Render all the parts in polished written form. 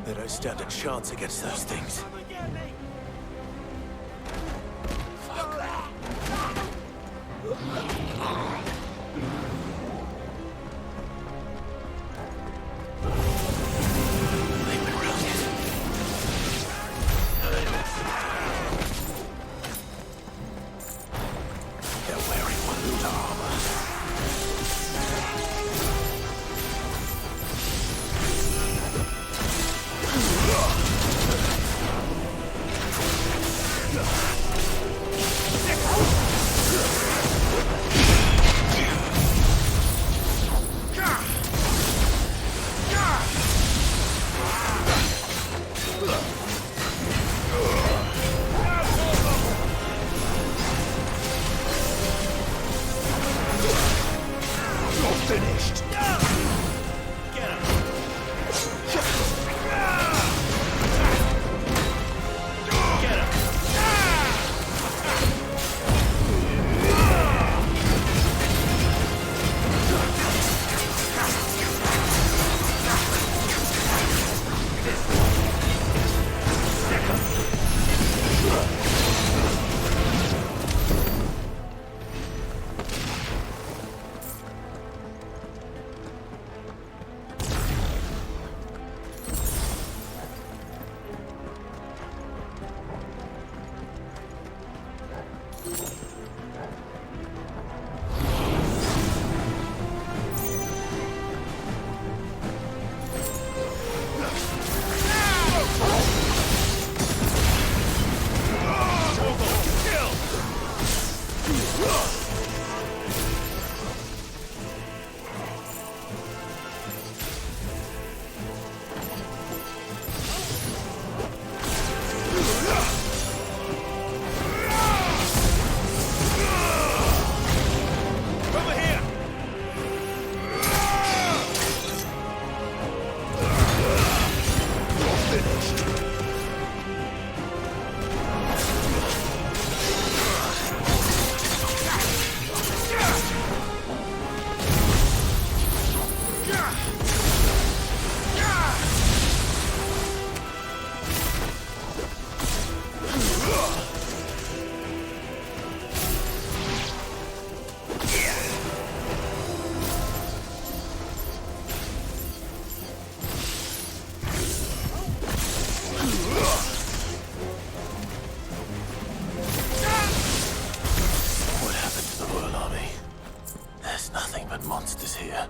They don't stand a chance against those things. Monsters here.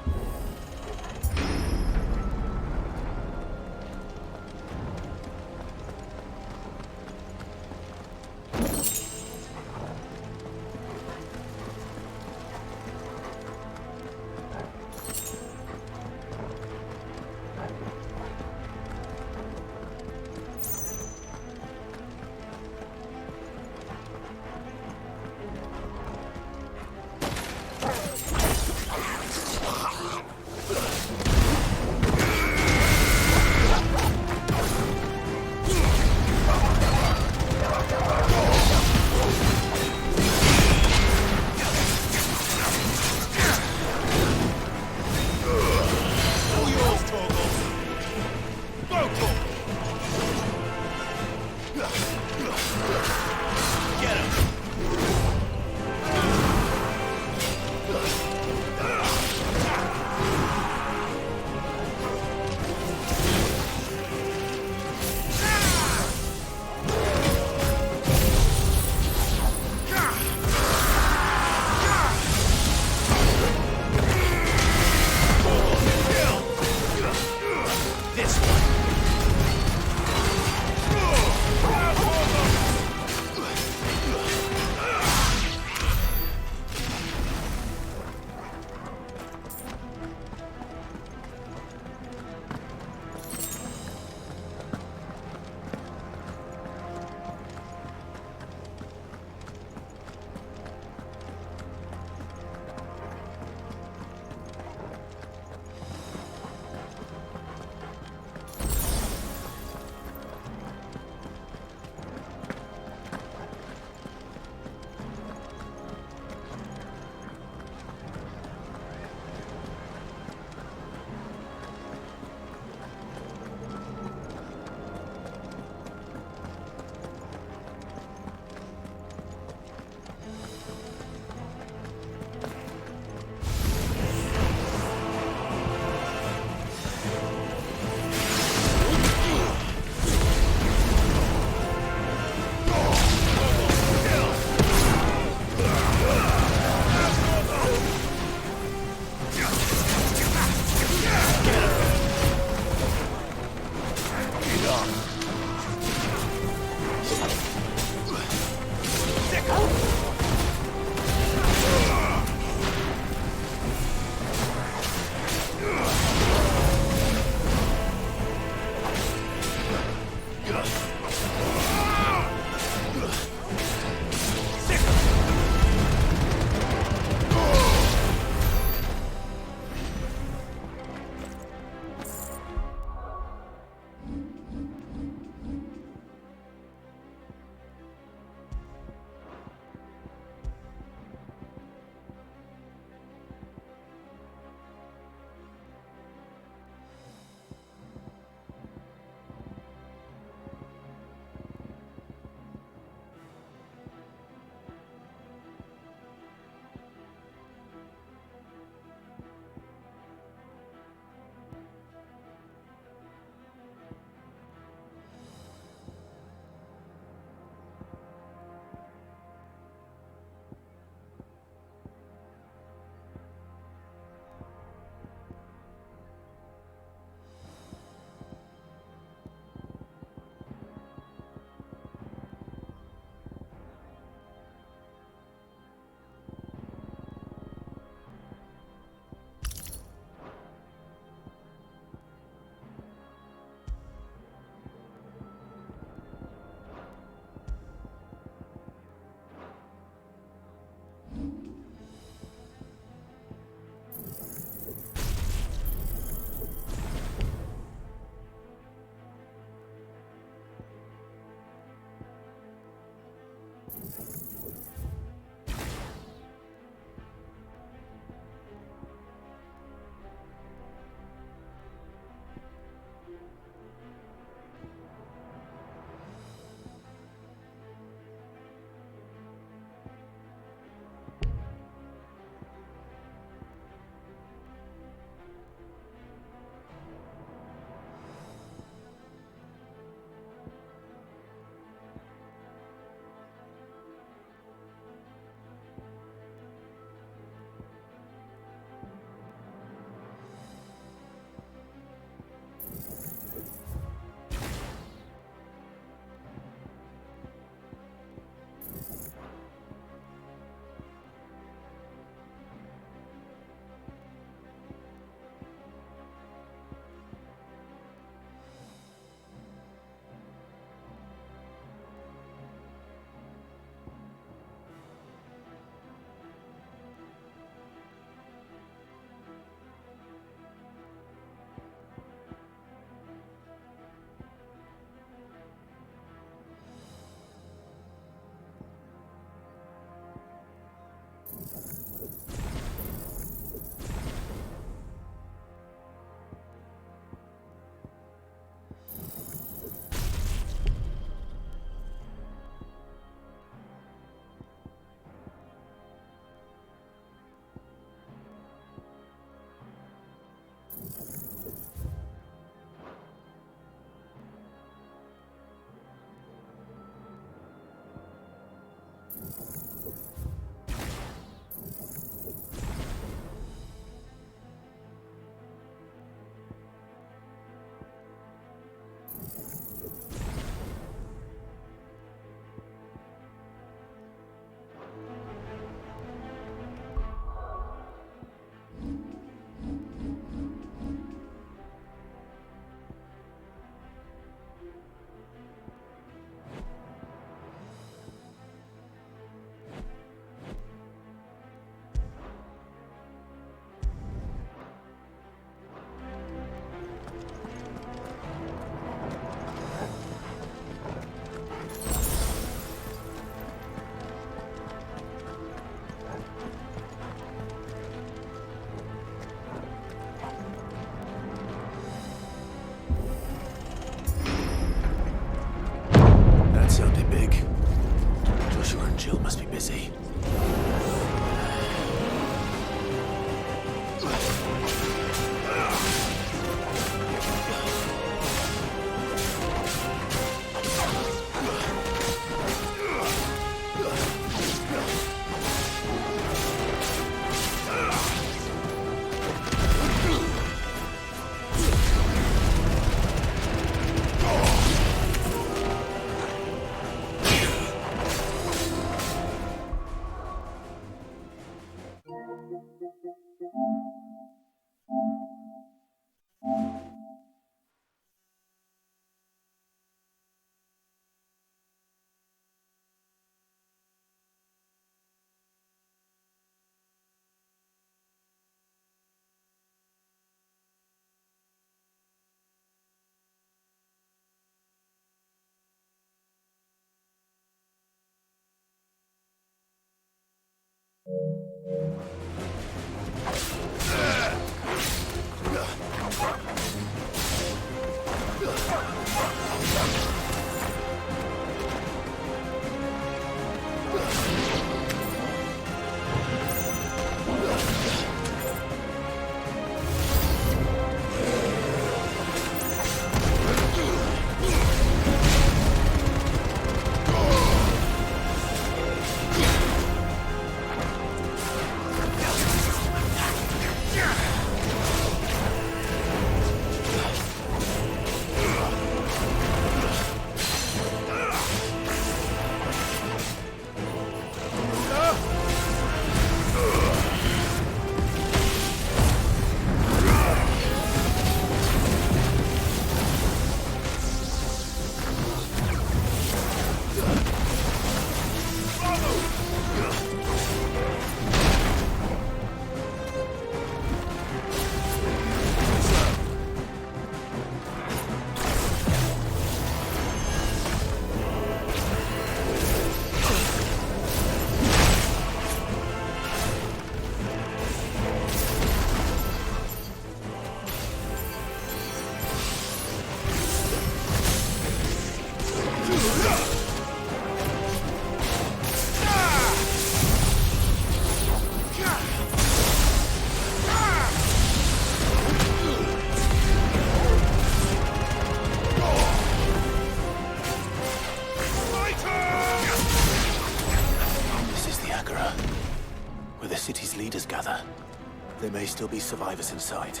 There may still be survivors inside.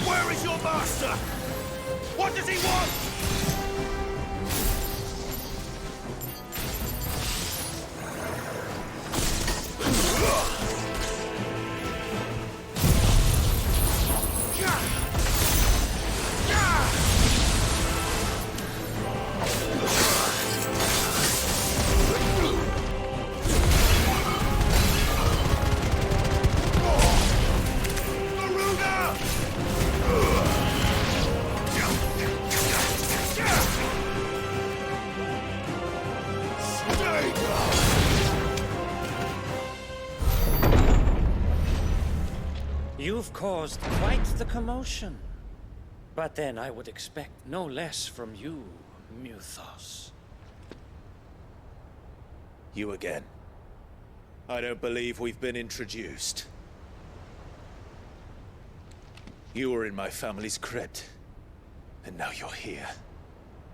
Where is your master? What does he want? You've caused quite the commotion. But then I would expect no less from you, Muthos. You again. I don't believe we've been introduced. You were in my family's crypt. And now you're here.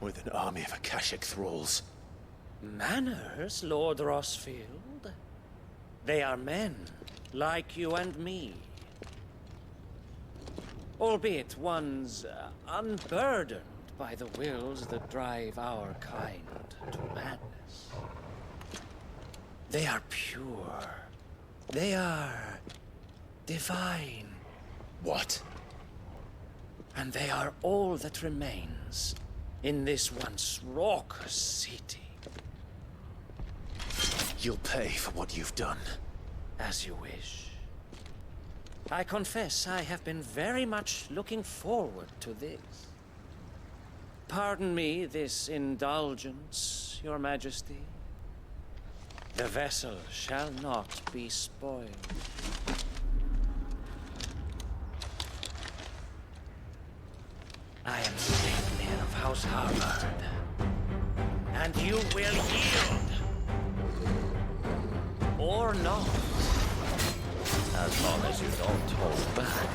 With an army of Akashic thralls. Manners, Lord Rossfield? They are men, like you and me. Albeit ones unburdened by the wills that drive our kind to madness. They are pure. They are divine. What? And they are all that remains in this once raucous city. You'll pay for what you've done. As you wish. I confess I have been very much looking forward to this. Pardon me this indulgence, Your Majesty. The vessel shall not be spoiled. I am Saintmere of House Harvard, and you will yield. Or not. As long as you don't hold back.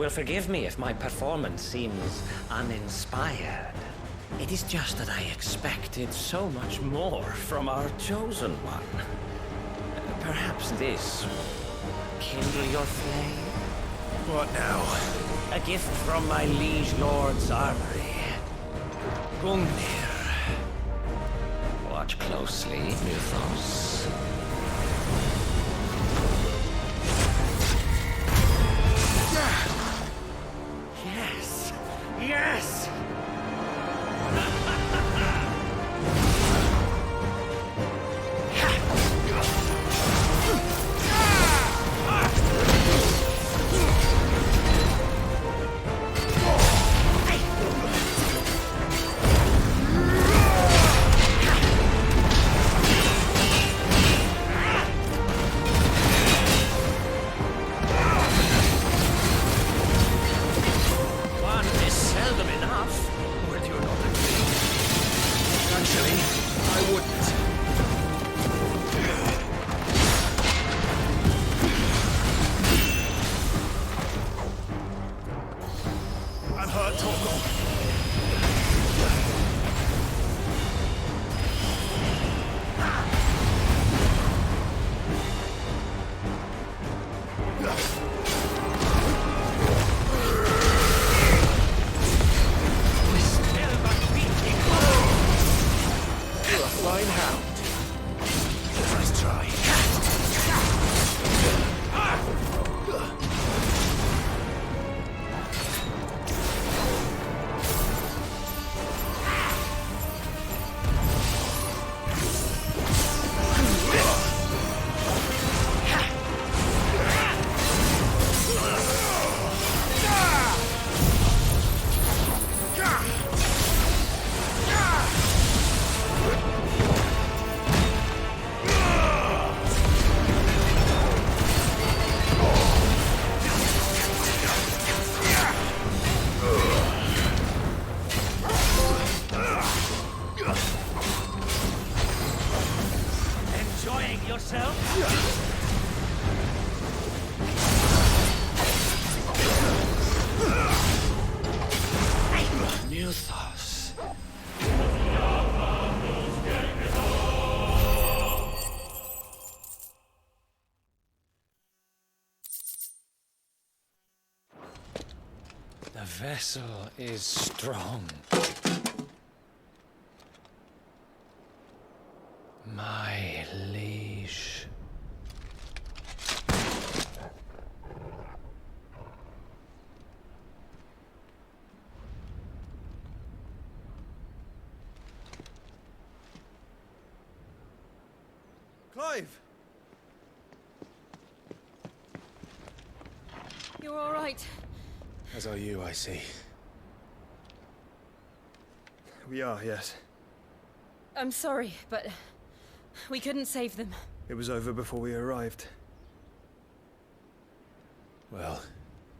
will forgive me if my performance seems uninspired. It is just that I expected so much more from our chosen one. Perhaps this will kindle your flame? What now? A gift from my liege lord's armory. Gungnir. Watch closely, Mythos. Yes! Yes! One is seldom enough. Would you not agree? Actually, I wouldn't. I'm hurt, Torgal. Still but beating. You're a flying hound. Nice try. Enjoying yourself? Mythos. The vessel is strong. My liege. Clive! You're all right. As are you, I see. We are, yes. I'm sorry, but we couldn't save them. It was over before we arrived. Well,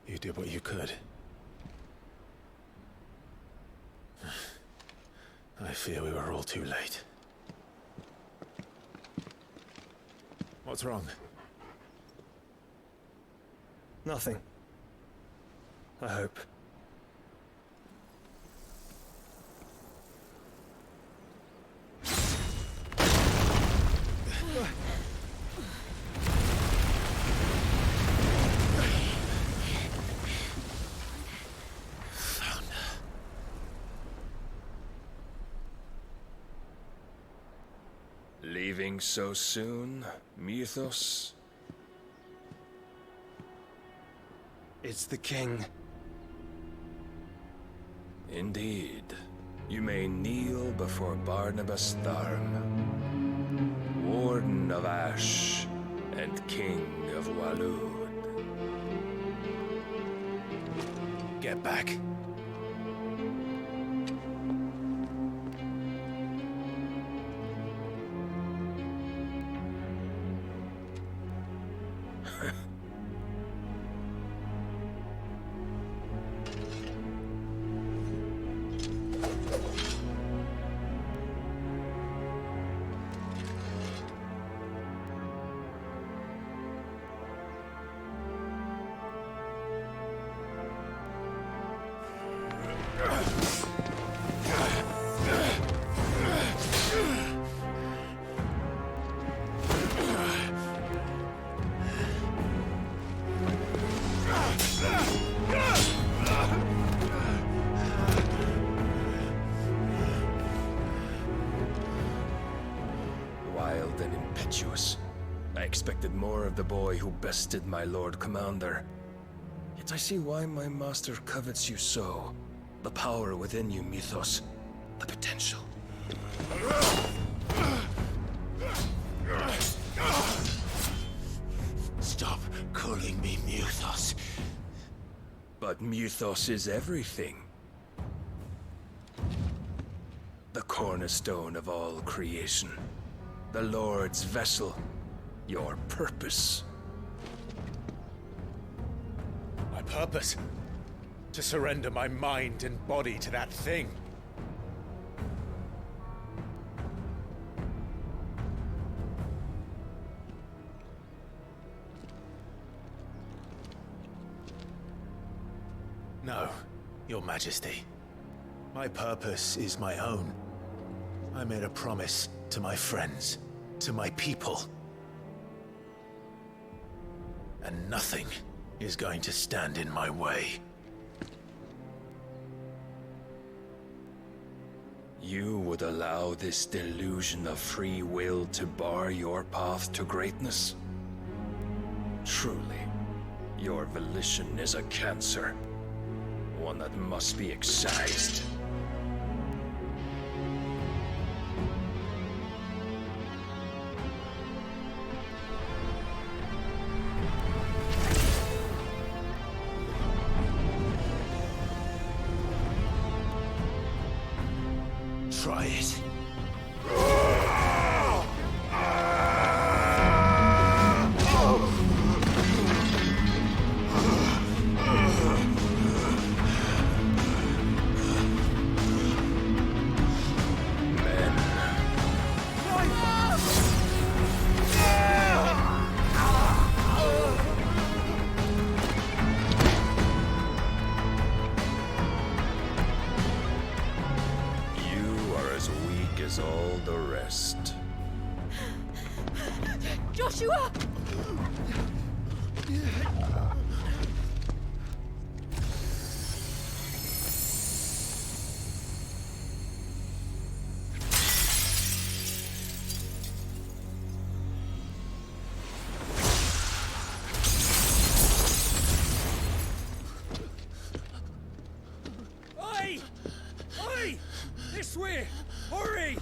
you did what you could. I fear we were all too late. What's wrong? Nothing. I hope. Leaving so soon, Mythos? It's the king. Indeed. You may kneel before Barnabas Tharm, Warden of Ash and King of Waloed. Get back. expected more of the boy who bested my Lord Commander. Yet I see why my master covets you so. The power within you, Mythos. The potential. Stop calling me Mythos. But Mythos is everything. The cornerstone of all creation. The Lord's vessel. Your purpose. My purpose? To surrender my mind and body to that thing. No, Your Majesty. My purpose is my own. I made a promise to my friends, to my people. And nothing is going to stand in my way. You would allow this delusion of free will to bar your path to greatness? Truly, your volition is a cancer. One that must be excised. Try it. As all the rest. Joshua! Oi! Oi! This way! Hurry!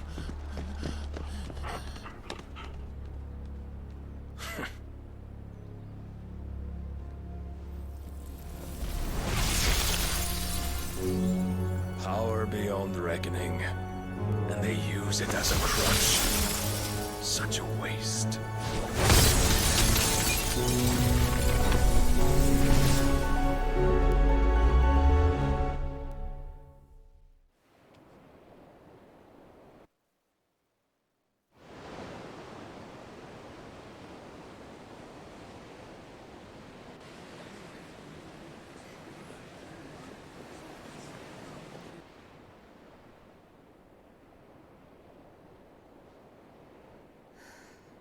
Power beyond reckoning, and they use it as a crutch. Such a waste.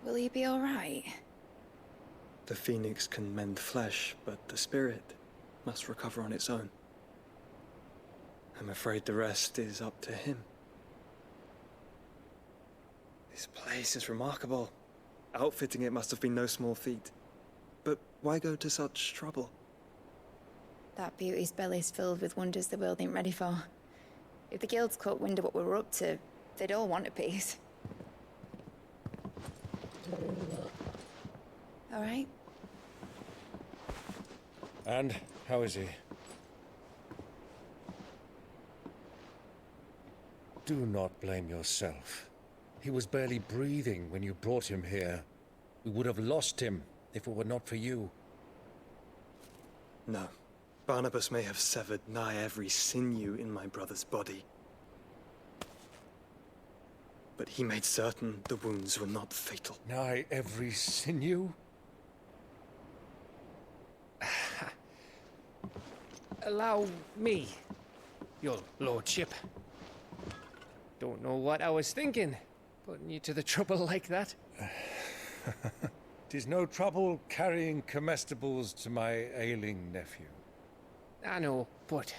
Will he be all right? The phoenix can mend flesh, but the spirit must recover on its own. I'm afraid the rest is up to him. This place is remarkable. Outfitting it must have been no small feat. But why go to such trouble? That beauty's belly's filled with wonders the world ain't ready for. If the guilds caught wind of what we were up to, they'd all want a piece. All right? And how is he? Do not blame yourself. He was barely breathing when you brought him here. We would have lost him if it were not for you. No. Barnabas may have severed nigh every sinew in my brother's body. But he made certain the wounds were not fatal. Nigh every sinew? Allow me, your lordship. Don't know what I was thinking, putting you to the trouble like that. 'Tis no trouble carrying comestibles to my ailing nephew. I know, but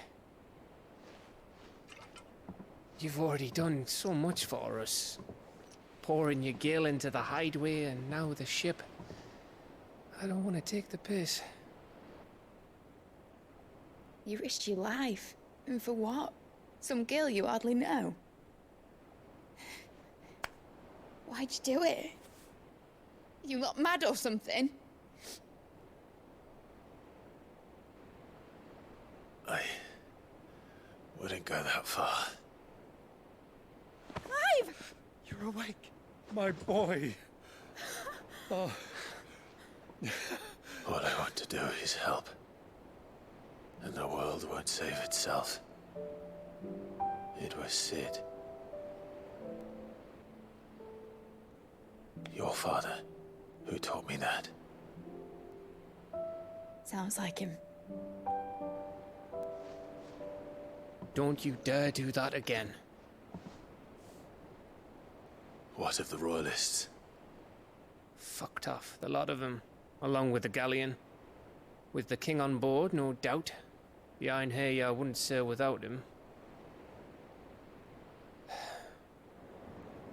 you've already done so much for us. Pouring your gil into the hideaway and now the ship. I don't want to take the piss. You risked your life. And for what? Some girl you hardly know. Why'd you do it? You got mad or something? I wouldn't go that far. Clive! You're awake, my boy. Oh. All I want to do is help. And the world won't save itself. It was Sid. Your father, who taught me that. Sounds like him. Don't you dare do that again. What of the Royalists? Fucked off, the lot of them, along with the galleon. With the king on board, no doubt. The Iron Hair wouldn't sail without him.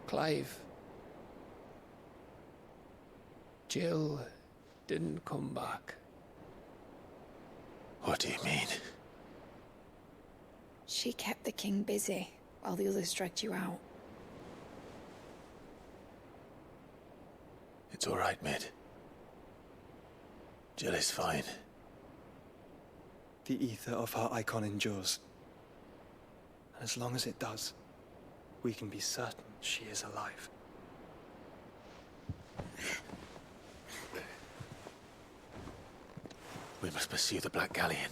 Clive. Jill didn't come back. What do you mean? She kept the king busy while the others dragged you out. It's all right, Mid. Jill is fine. The ether of her icon endures. And as long as it does, we can be certain she is alive. We must pursue the Black Galleon.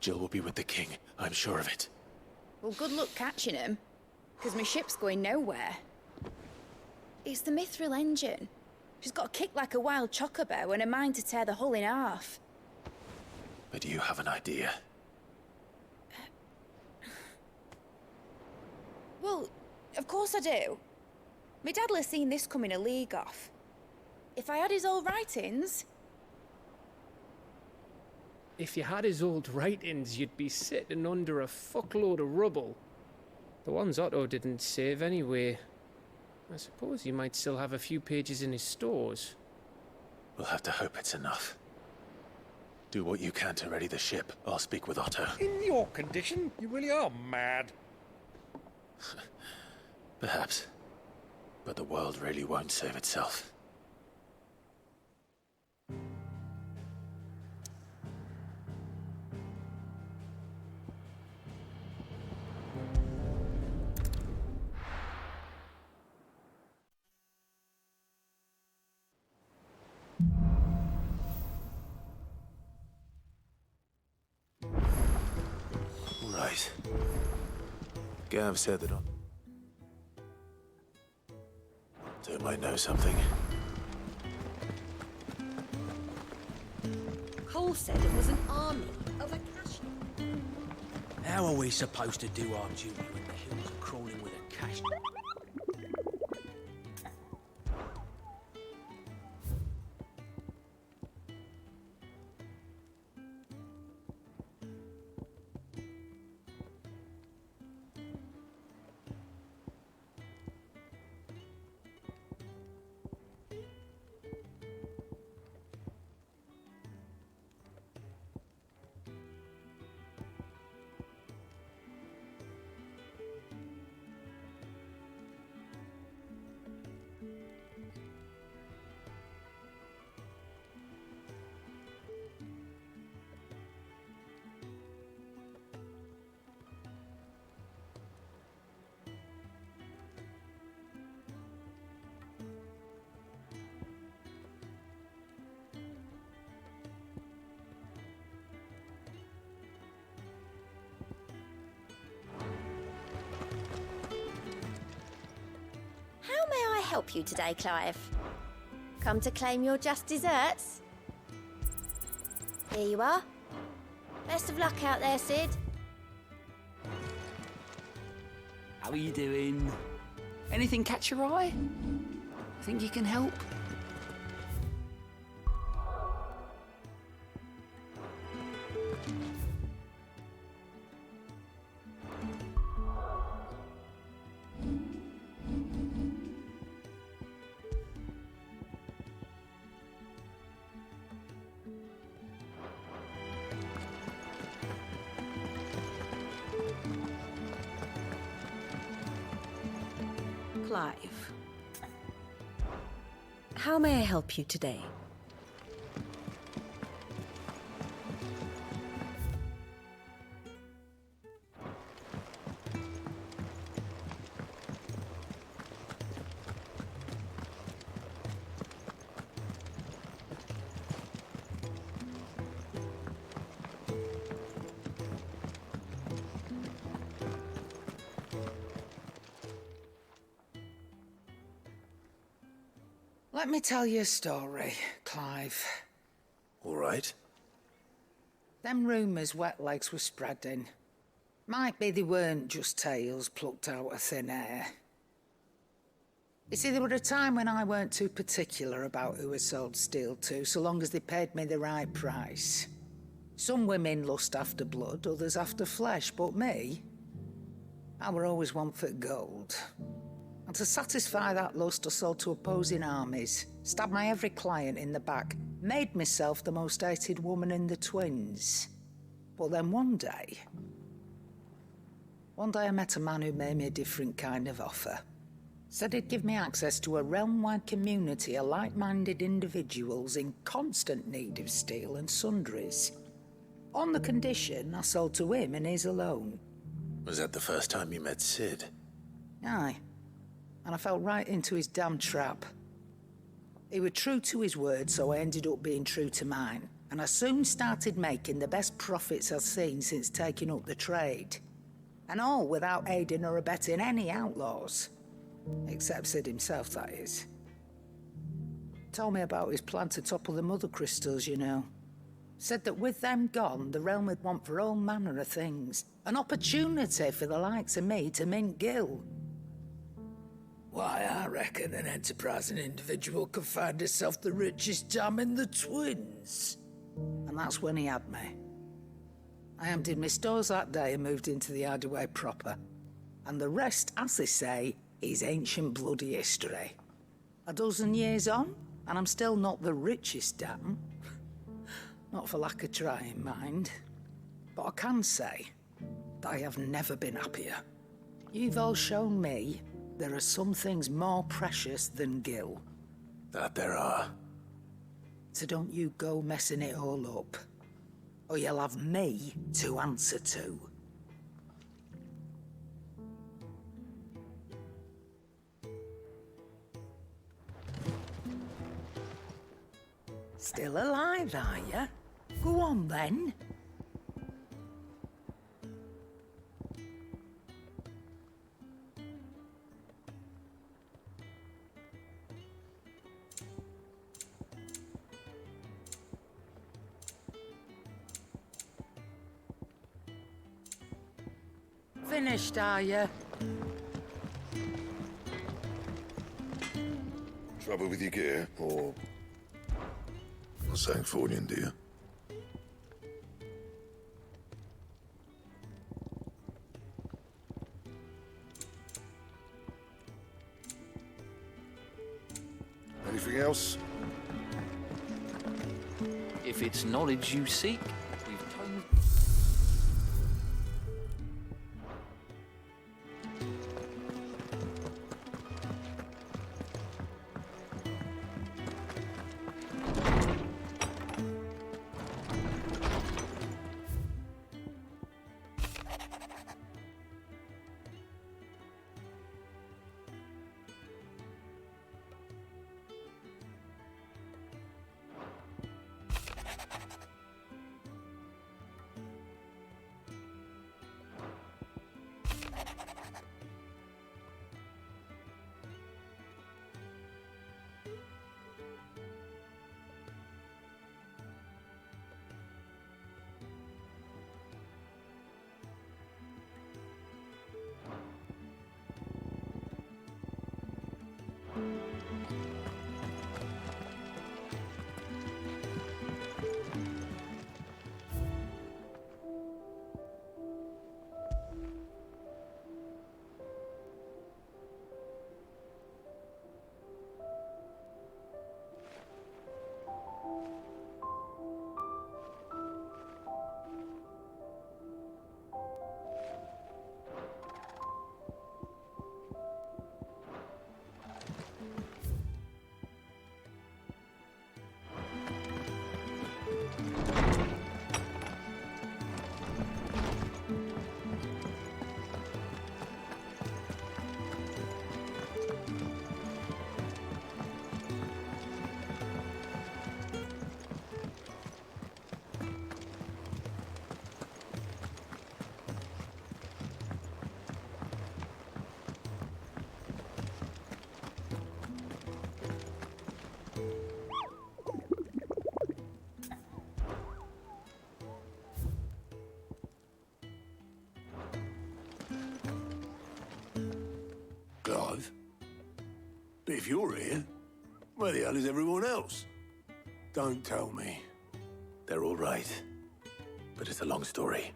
Jill will be with the king, I'm sure of it. Well, good luck catching him, because my ship's going nowhere. It's the Mithril engine. She's got a kick like a wild chocobo and a mind to tear the hull in half. But you have an idea. Well, of course I do. My dad'll have seen this coming a league off. If I had his old writings... If you had his old writings, you'd be sitting under a fuckload of rubble. The ones Otto didn't save anyway. I suppose he might still have a few pages in his stores. We'll have to hope it's enough. Do what you can to ready the ship. I'll speak with Otto. In your condition, you really are mad. Perhaps. But the world really won't save itself. Right. Gav said that Otto might know something. Cole said it was an army of Akashi. How are we supposed to do our duty when the hills are crawling with a cash? How may I help you today, Clive? Come to claim your just desserts? Here you are. Best of luck out there, Sid. How are you doing? Anything catch your eye? Think you can help? Clive. How may I help you today? Let me tell you a story, Clive. All right. Them rumours Wetlegs were spreading. Might be they weren't just tales plucked out of thin air. You see, there were a time when I weren't too particular about who I sold steel to, so long as they paid me the right price. Some women lust after blood, others after flesh, but me, I were always one for gold. And to satisfy that lust, I sold to opposing armies, stabbed my every client in the back, made myself the most hated woman in the twins. But then one day I met a man who made me a different kind of offer. Said he'd give me access to a realm-wide community of like-minded individuals in constant need of steel and sundries. On the condition I sold to him and his alone. Was that the first time you met Sid? Aye. And I fell right into his damn trap. He was true to his word, so I ended up being true to mine. And I soon started making the best profits I've seen since taking up the trade. And all without aiding or abetting any outlaws. Except Sid himself, that is. Told me about his plan to topple the mother crystals, you know. Said that with them gone, the realm would want for all manner of things. An opportunity for the likes of me to mint gil. Why, I reckon an enterprising individual could find himself the richest dam in the twins. And that's when he had me. I emptied my stores that day and moved into the hideaway proper. And the rest, as they say, is ancient bloody history. A dozen years on, and I'm still not the richest dam. Not for lack of trying, mind. But I can say that I have never been happier. You've all shown me there are some things more precious than gil. That there are. So don't you go messing it all up, or you'll have me to answer to. Still alive, are you? Go on, then. Finished, are you? Trouble with your gear, or something for you, dear? Anything else? If it's knowledge you seek, we've told... But if you're here, where the hell is everyone else? Don't tell me. They're all right. But it's a long story.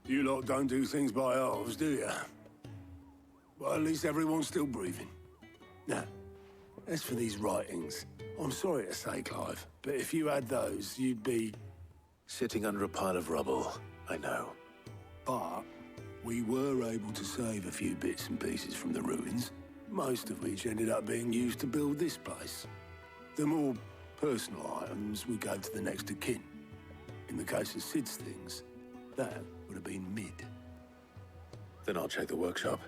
You lot don't do things by halves, do you? Well, at least everyone's still breathing. Now, as for these writings, I'm sorry to say, Clive, but if you had those, you'd be... Sitting under a pile of rubble, I know. But we were able to save a few bits and pieces from the ruins, most of which ended up being used to build this place. The more personal items we gave to the next of kin. In the case of Sid's things, that would have been mid. Then I'll check the workshop.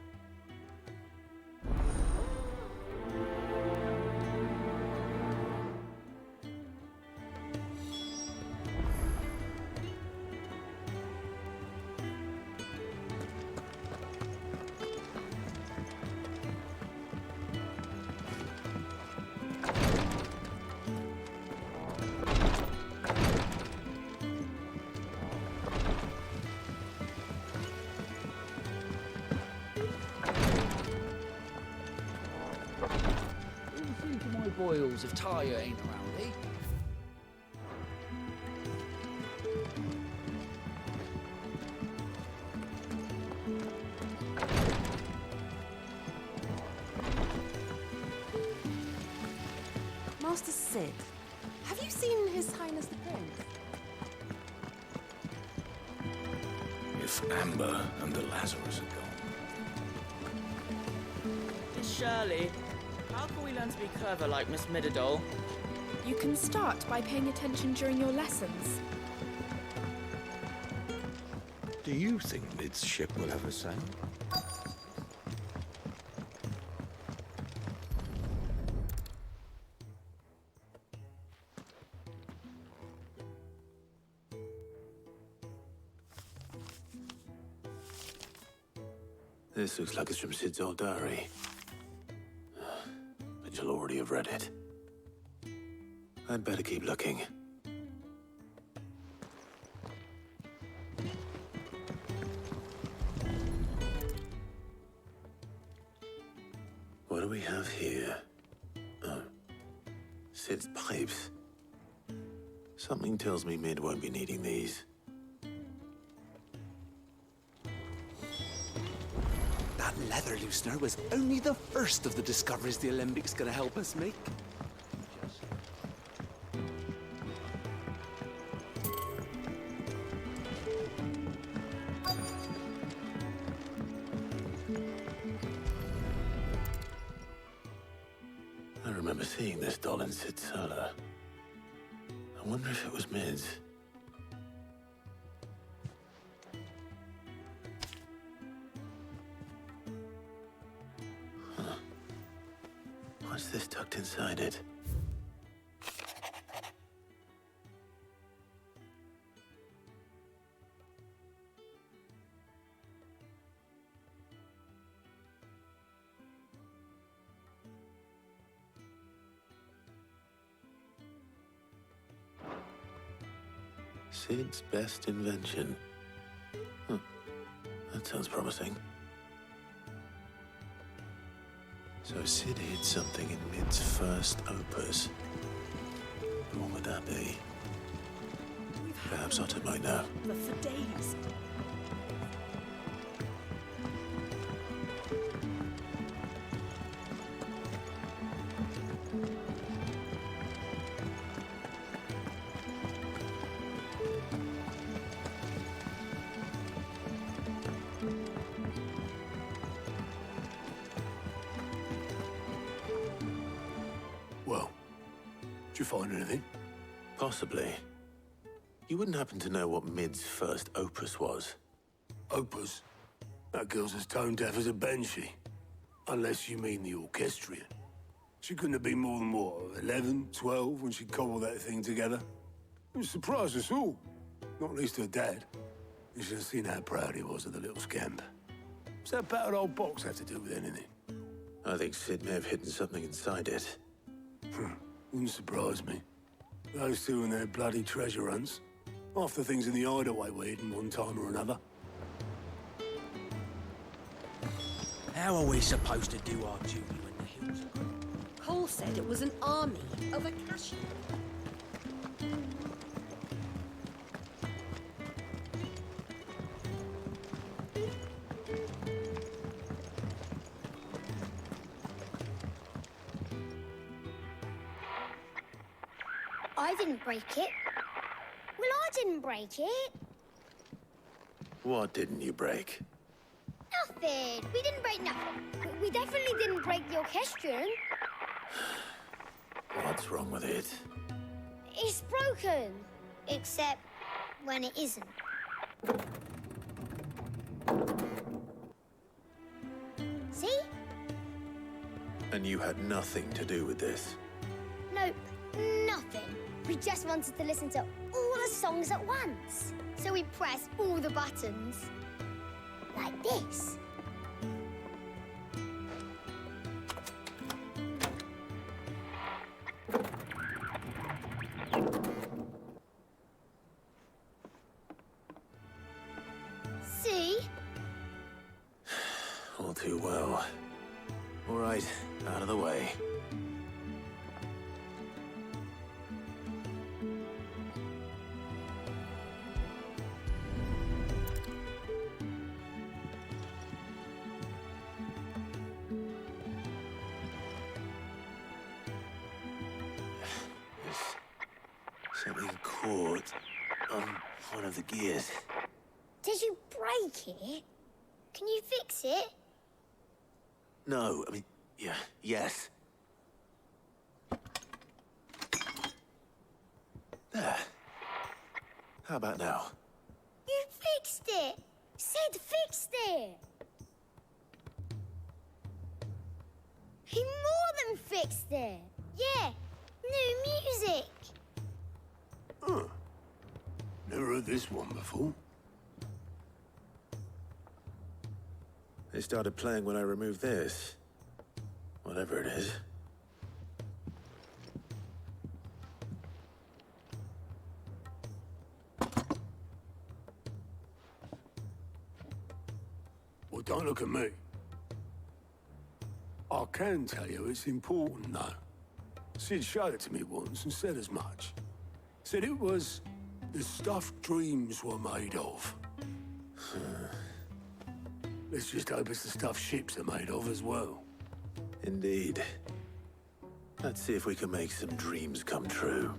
Boils if Tyre ain't around, eh? Master Sid, have you seen His Highness the Prince? If Amber and the Lazarus are gone. Miss Shirley, how can we learn to be clever like Miss Midadol? You can start by paying attention during your lessons. Do you think Mid's ship will ever sail? This looks like it's from Sid's old diary. But you'll already have read it. I'd better keep looking. What do we have here? Oh. Sid's pipes. Something tells me Mid won't be needing these. That leather loosener was only the first of the discoveries the Alembics gonna help us make. I remember seeing this doll in Sid's cellar. I wonder if it was Mid's. What's this tucked inside it? Sid's best invention. That sounds promising. So Sid hid something in Mid's first opus. What would that be? Perhaps Otto might know. But for days. Well, did you find anything? Possibly. You wouldn't happen to know what Mid's first opus was? Opus? That girl's as tone deaf as a banshee. Unless you mean the orchestrion. She couldn't have been more than, what, 11, 12 when she cobbled that thing together? It surprised us all. Not least her dad. You should have seen how proud he was of the little scamp. What's that battered old box have to do with anything? I think Sid may have hidden something inside it. Wouldn't surprise me. Those two and their bloody treasure hunts. Half the things in the hideaway were hidden one time or another. How are we supposed to do our duty when the hills are gone? Cole said it was an army of Akashi. I didn't break it. Well, I didn't break it. What didn't you break? Nothing. We didn't break nothing. We definitely didn't break the orchestrion. What's wrong with it? It's broken. Except when it isn't. See? And you had nothing to do with this? Nope, nothing. We just wanted to listen to all the songs at once. So we pressed all the buttons. Like this. See? All too well. All right, out of the way. Something caught on one of the gears. Did you break it? Can you fix it? No, I mean, yeah, yes. There. How about now? You fixed it! Sid fixed it! He more than fixed it! Yeah, new music! Huh. Never heard this one before. They started playing when I removed this. Whatever it is. Well, don't look at me. I can tell you it's important, though. Sid showed it to me once and said as much. Said it was the stuff dreams were made of. Let's just hope it's the stuff ships are made of as well. Indeed. Let's see if we can make some dreams come true.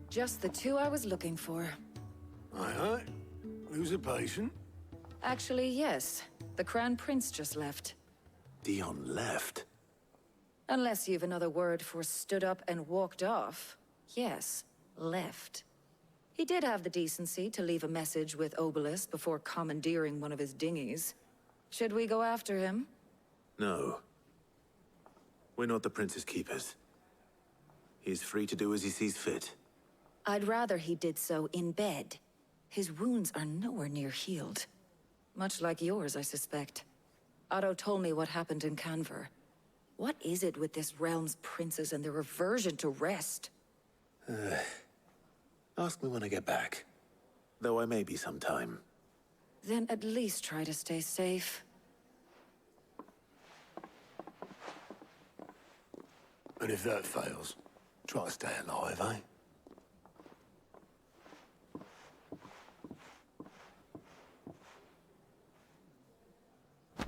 Just the two I was looking for. Aye, aye. Who's a patient? Actually, yes. The Crown Prince just left. Dion left? Unless you've another word for stood up and walked off. Yes, left. He did have the decency to leave a message with Obelisk before commandeering one of his dinghies. Should we go after him? No. We're not the Prince's keepers. He's free to do as he sees fit. I'd rather he did so in bed. His wounds are nowhere near healed. Much like yours, I suspect. Otto told me what happened in Canver. What is it with this realm's princes and their aversion to rest? Ask me when I get back. Though I may be sometime. Then at least try to stay safe. And if that fails, try to stay alive, eh?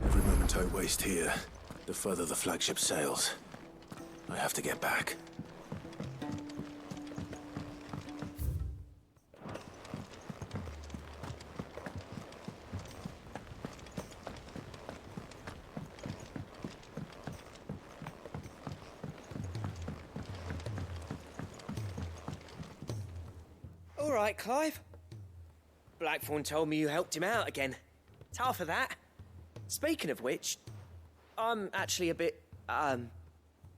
Every moment I waste here, the further the flagship sails. I have to get back. all right, Clive. Blackthorn told me you helped him out again. It's half of that. Speaking of which, I'm actually a bit,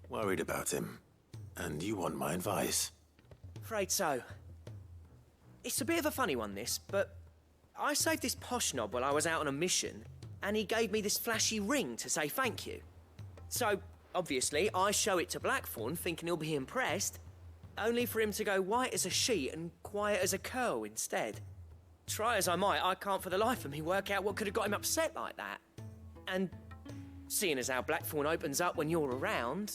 Worried about him. And you want my advice? afraid so. It's a bit of a funny one, this, but I saved this posh knob while I was out on a mission, and he gave me this flashy ring to say thank you. So, obviously, I show it to Blackthorn, thinking he'll be impressed, only for him to go white as a sheet and quiet as a curl instead. Try as I might, I can't for the life of me work out what could have got him upset like that. And seeing as how Blackthorn opens up when you're around,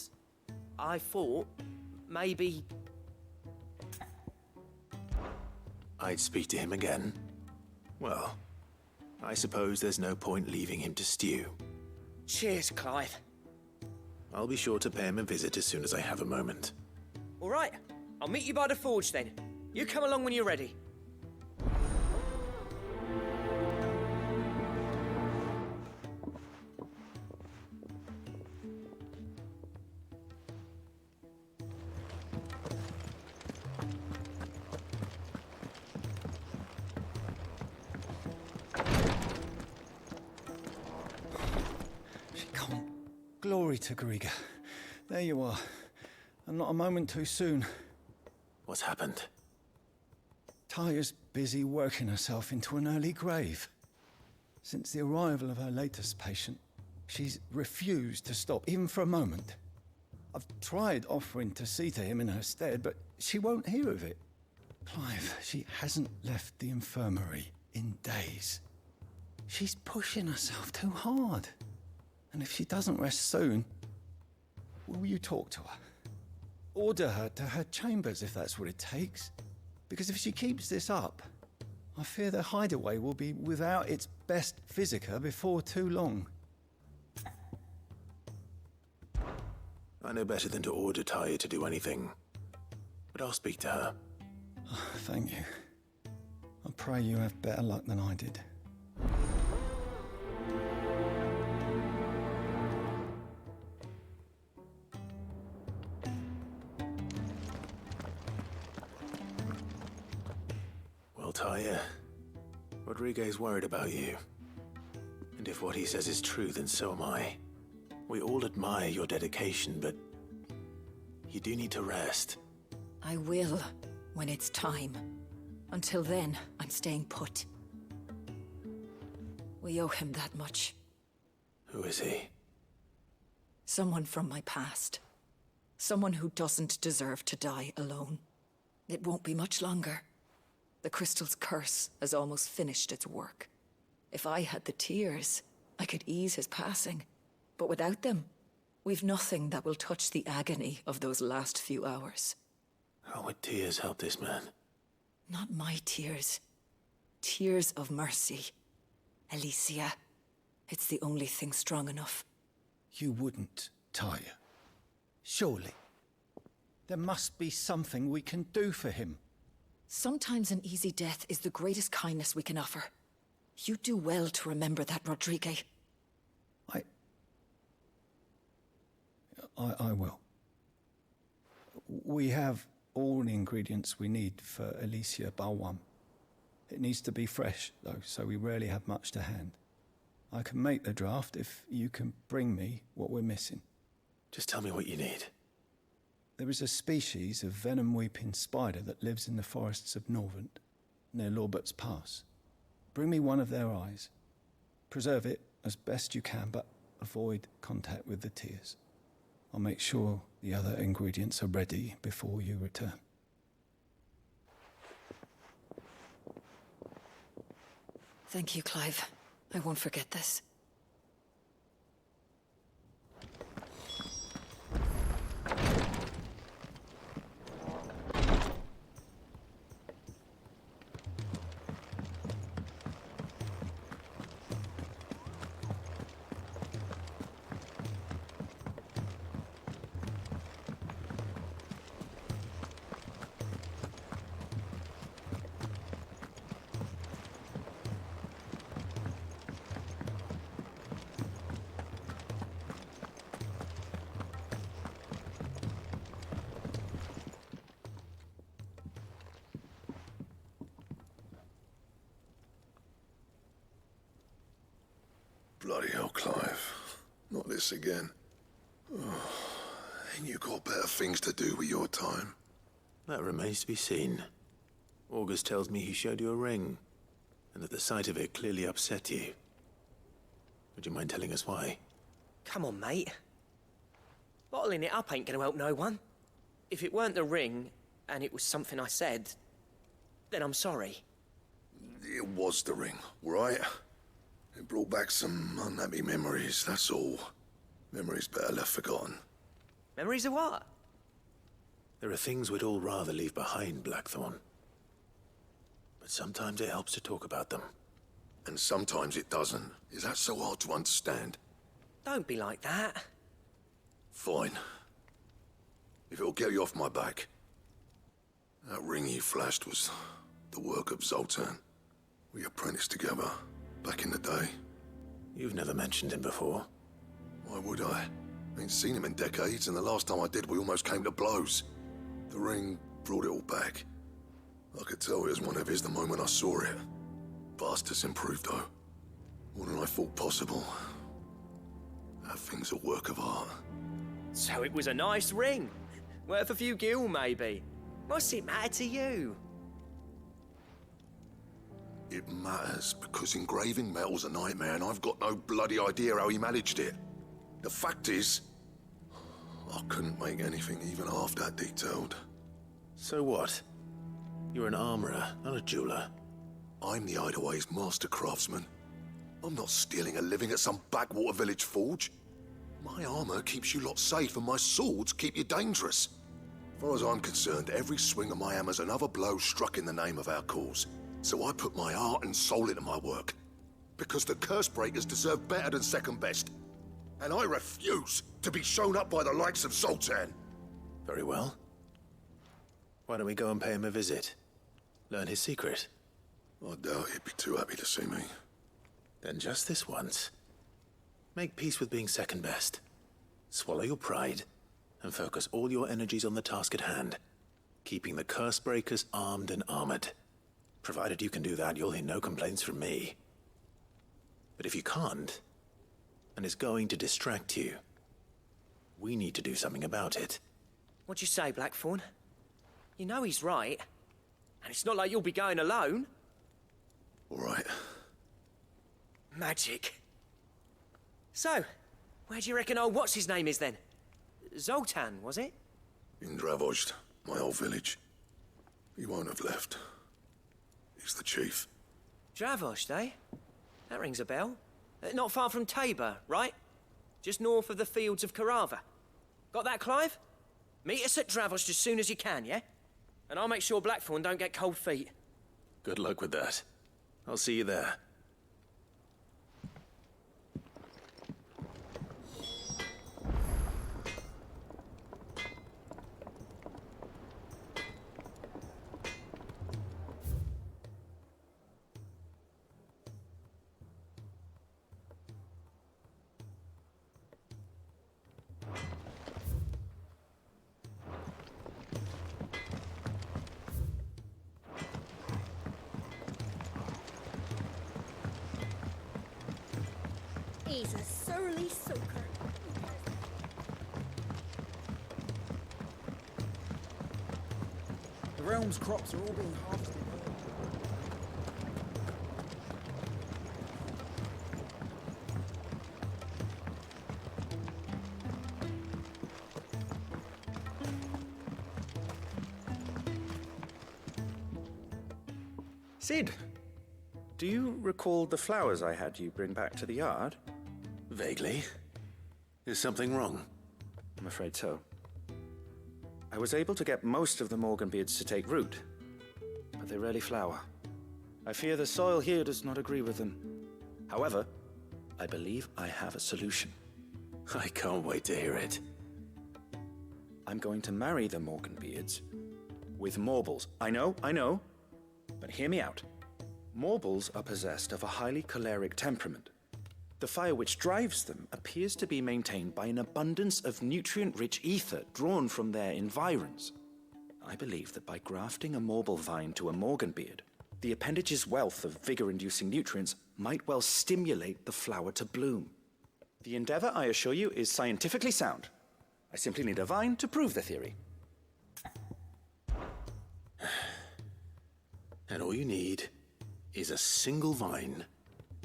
I thought maybe I'd speak to him again. Well, I suppose there's no point leaving him to stew. Cheers, Clive. I'll be sure to pay him a visit as soon as I have a moment. All right, I'll meet you by the forge then. You come along when you're ready. Glory to Griga. There you are. And not a moment too soon. What's happened? Taya's busy working herself into an early grave. Since the arrival of her latest patient, she's refused to stop, even for a moment. I've tried offering to see to him in her stead, but she won't hear of it. Clive, she hasn't left the infirmary in days. She's pushing herself too hard. And if she doesn't rest soon, will you talk to her? Order her to her chambers if that's what it takes. Because if she keeps this up, I fear the hideaway will be without its best physica before too long. I know better than to order Taya to do anything. But I'll speak to her. Oh, thank you. I pray you have better luck than I did. Well, Taya, Rodriguez worried about you. And if what he says is true, then so am I. We all admire your dedication, but you do need to rest. I will, when it's time. Until then, I'm staying put. We owe him that much. Who is he? Someone from my past. Someone who doesn't deserve to die alone. It won't be much longer. The crystal's curse has almost finished its work. If I had the tears, I could ease his passing. But without them, we've nothing that will touch the agony of those last few hours. How would tears help this man? Not my tears. Tears of mercy. Alicia, it's the only thing strong enough. You wouldn't, Taya. Surely. There must be something we can do for him. Sometimes an easy death is the greatest kindness we can offer. You do well to remember that, Rodrigue. I will. We have all the ingredients we need for Alicia Balwam. It needs to be fresh, though, so we rarely have much to hand. I can make the draft if you can bring me what we're missing. Just tell me what you need. There is a species of venom-weeping spider that lives in the forests of Norvent, near Lorbert's Pass. Bring me one of their eyes. Preserve it as best you can, but avoid contact with the tears. I'll make sure the other ingredients are ready before you return. Thank you, Clive. I won't forget this. Bloody hell, Clive. Not this again. Oh, ain't you got better things to do with your time? That remains to be seen. August tells me he showed you a ring, and that the sight of it clearly upset you. Would you mind telling us why? Come on, mate. Bottling it up ain't gonna help no one. If it weren't the ring, and it was something I said, then I'm sorry. It was the ring, right? It brought back some unhappy memories, that's all. Memories better left forgotten. Memories of what? There are things we'd all rather leave behind, Blackthorn. But sometimes it helps to talk about them. And sometimes it doesn't. Is that so hard to understand? Don't be like that. Fine. If it'll get you off my back. That ring you flashed was the work of Zoltan. We apprenticed together, back in the day. You've never mentioned him before. Why would I? Ain't seen him in decades, and the last time I did, we almost came to blows. The ring brought it all back. I could tell it was one of his the moment I saw it. Bastard's improved, though. More than I thought possible. That thing's a work of art. So it was a nice ring. Worth a few gil, maybe. What's it matter to you? It matters because engraving metal's a nightmare, and I've got no bloody idea how he managed it. The fact is, I couldn't make anything even half that detailed. So what? You're an armorer, not a jeweler. I'm the Idaway's master craftsman. I'm not stealing a living at some backwater village forge. My armor keeps you lot safe, and my swords keep you dangerous. As far as I'm concerned, every swing of my hammer's another blow struck in the name of our cause. So I put my heart and soul into my work. Because the curse breakers deserve better than second best. And I refuse to be shown up by the likes of Zoltan. Very well. Why don't we go and pay him a visit? Learn his secret. I doubt he'd be too happy to see me. Then just this once. Make peace with being second best. Swallow your pride, and focus all your energies on the task at hand. Keeping the curse breakers armed and armored. Provided you can do that, you'll hear no complaints from me. But if you can't, and it's going to distract you, we need to do something about it. What'd you say, Blackthorn? You know he's right. And it's not like you'll be going alone. All right. Magic. So, where do you reckon old what's-his-name is then? Zoltan, was it? In Dravozd, my old village. He won't have left. He's the chief. Dravozd, eh? That rings a bell. Not far from Tabor, right? Just north of the fields of Karava. Got that, Clive? Meet us at Dravozd as soon as you can, yeah? And I'll make sure Blackthorn don't get cold feet. Good luck with that. I'll see you there. He's a surly soaker. The realm's crops are all being harvested. Sid, do you recall the flowers I had you bring back to the yard? Vaguely. Is something wrong? I'm afraid so. I was able to get most of the Morganbeards to take root, but they rarely flower. I fear the soil here does not agree with them. However, I believe I have a solution. I can't wait to hear it. I'm going to marry the Morganbeards with Morbles. I know, but hear me out. Morbles are possessed of a highly choleric temperament. The fire which drives them appears to be maintained by an abundance of nutrient-rich ether drawn from their environs. I believe that by grafting a Morble vine to a Morganbeard, The appendage's wealth of vigor-inducing nutrients might well stimulate the flower to bloom. The endeavor, I assure you, is scientifically sound. I simply need a vine to prove the theory. And all you need is a single vine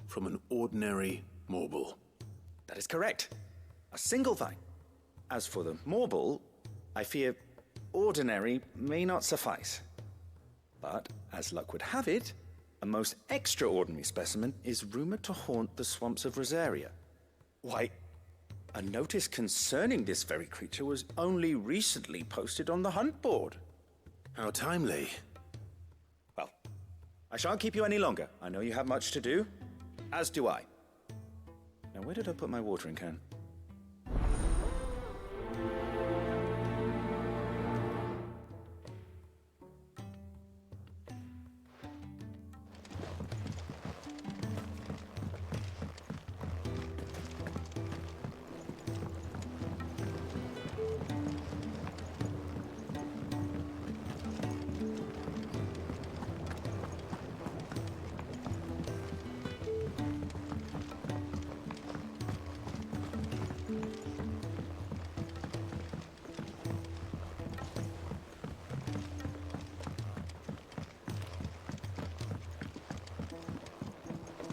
from an ordinary morble. That is correct. A single vine. As for the morble, I fear ordinary may not suffice. But, as luck would have it, a most extraordinary specimen is rumored to haunt the swamps of Rosaria. Why, a notice concerning this very creature was only recently posted on the hunt board. How timely. Well, I shan't keep you any longer. I know you have much to do, as do I. Now, where did I put my watering can?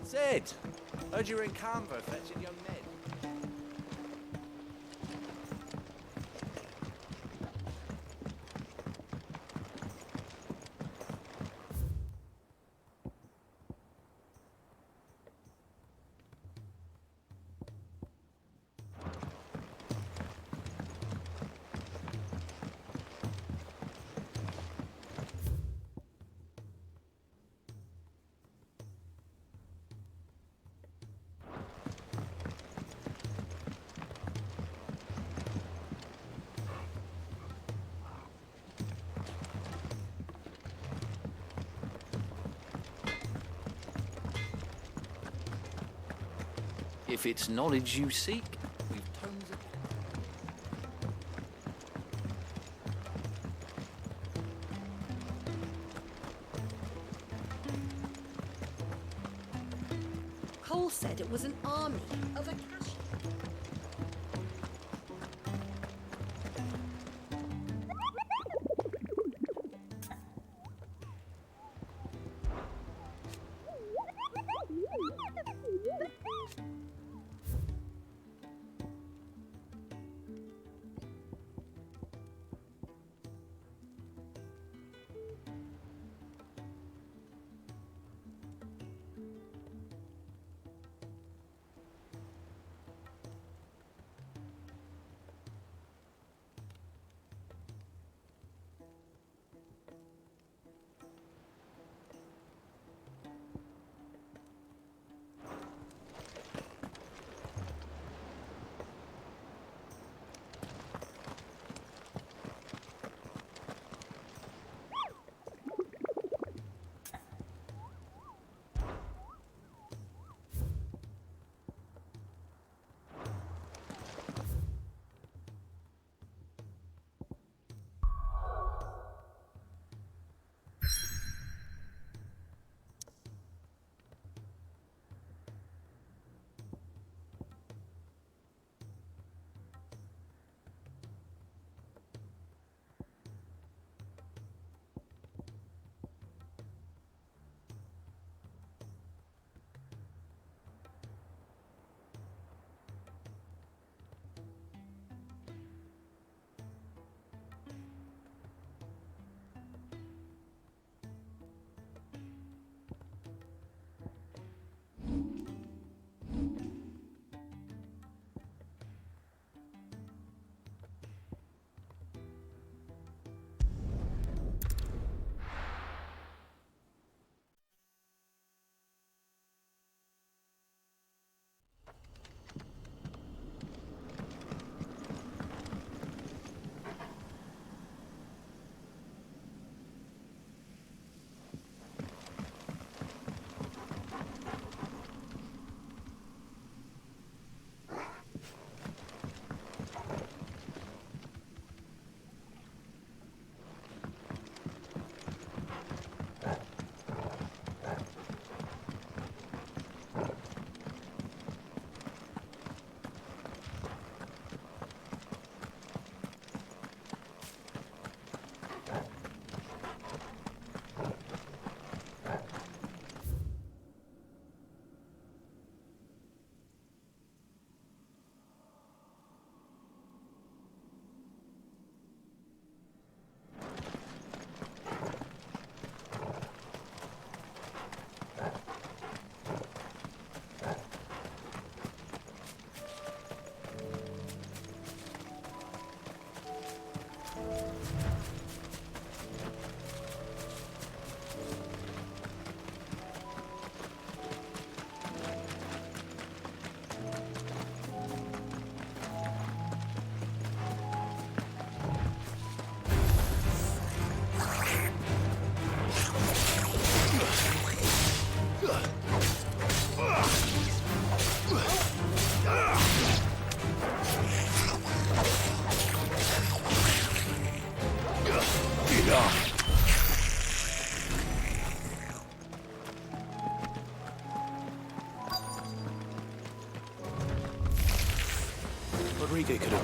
Sid! Heard you were in Canva fetching young Ned. If it's knowledge you seek, we've tons of... Cole said it was an army of Acacia.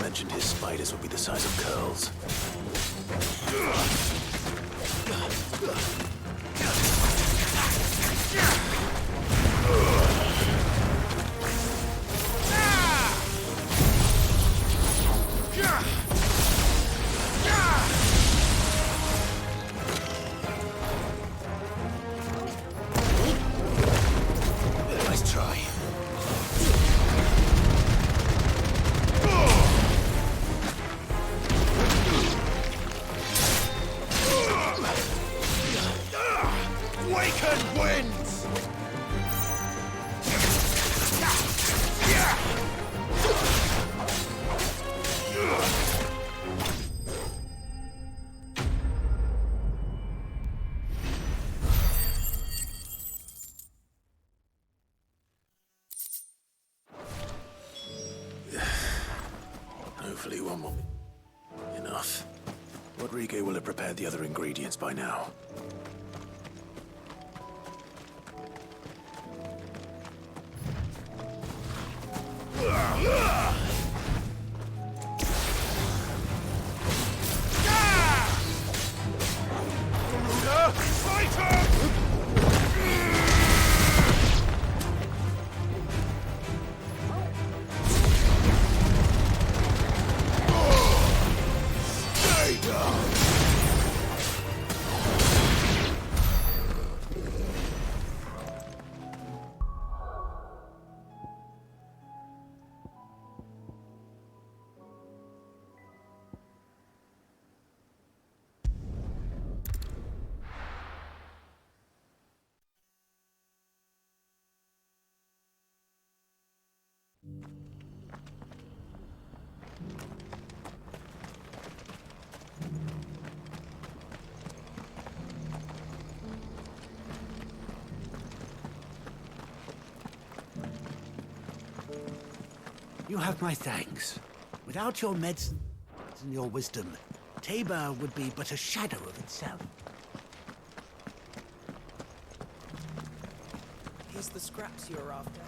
imagined his spiders would be the size of curls. Nice try. Waken wins! Hopefully one will be enough. Rodrigo will have prepared the other ingredients by now. You have my thanks. Without your medicine and your wisdom, Tabor would be but a shadow of itself. Here's the scraps you're after.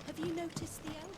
Have you noticed the elk?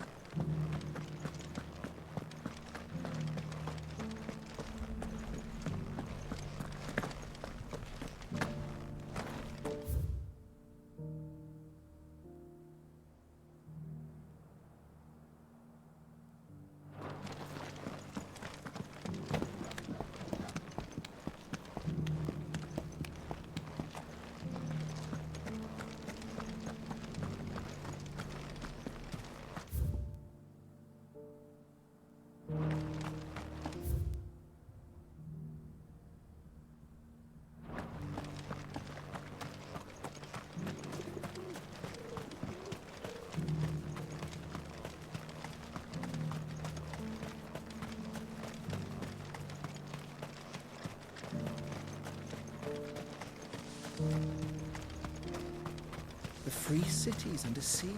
The free cities under siege?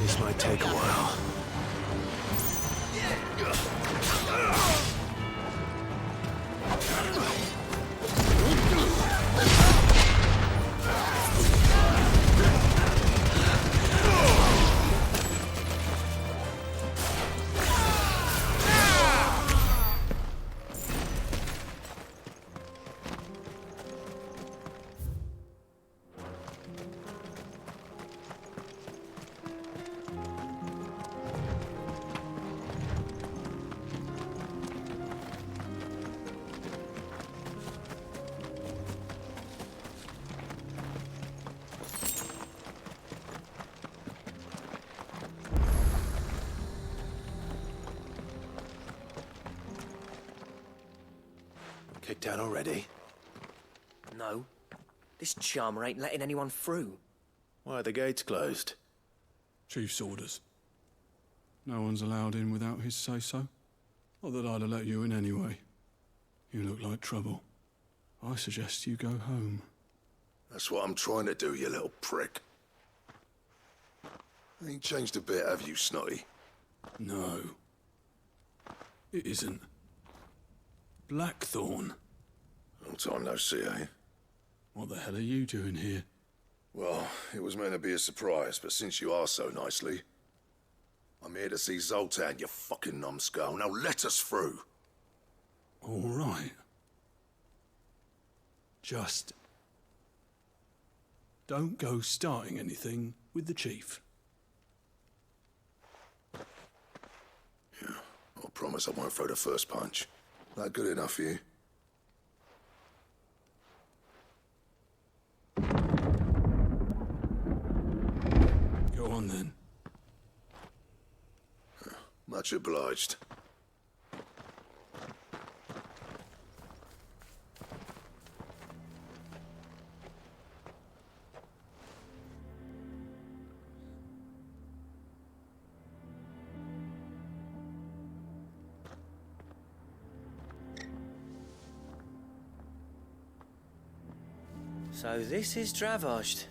This might take a while. Kicked down already? No. This charmer ain't letting anyone through. Why are the gates closed? Chief's orders. No one's allowed in without his say-so. Not that I'd have let you in anyway. You look like trouble. I suggest you go home. That's what I'm trying to do, you little prick. Ain't changed a bit, have you, Snotty? No. It isn't. Blackthorn. Long time no see, eh? What the hell are you doing here? Well, it was meant to be a surprise, but since you are so nicely, I'm here to see Zoltan, you fucking numbskull. Now let us through. All right. Just don't go starting anything with the chief. Yeah, I promise I won't throw the first punch. That good enough for you? Go on then. Much obliged. So this is Dravosht.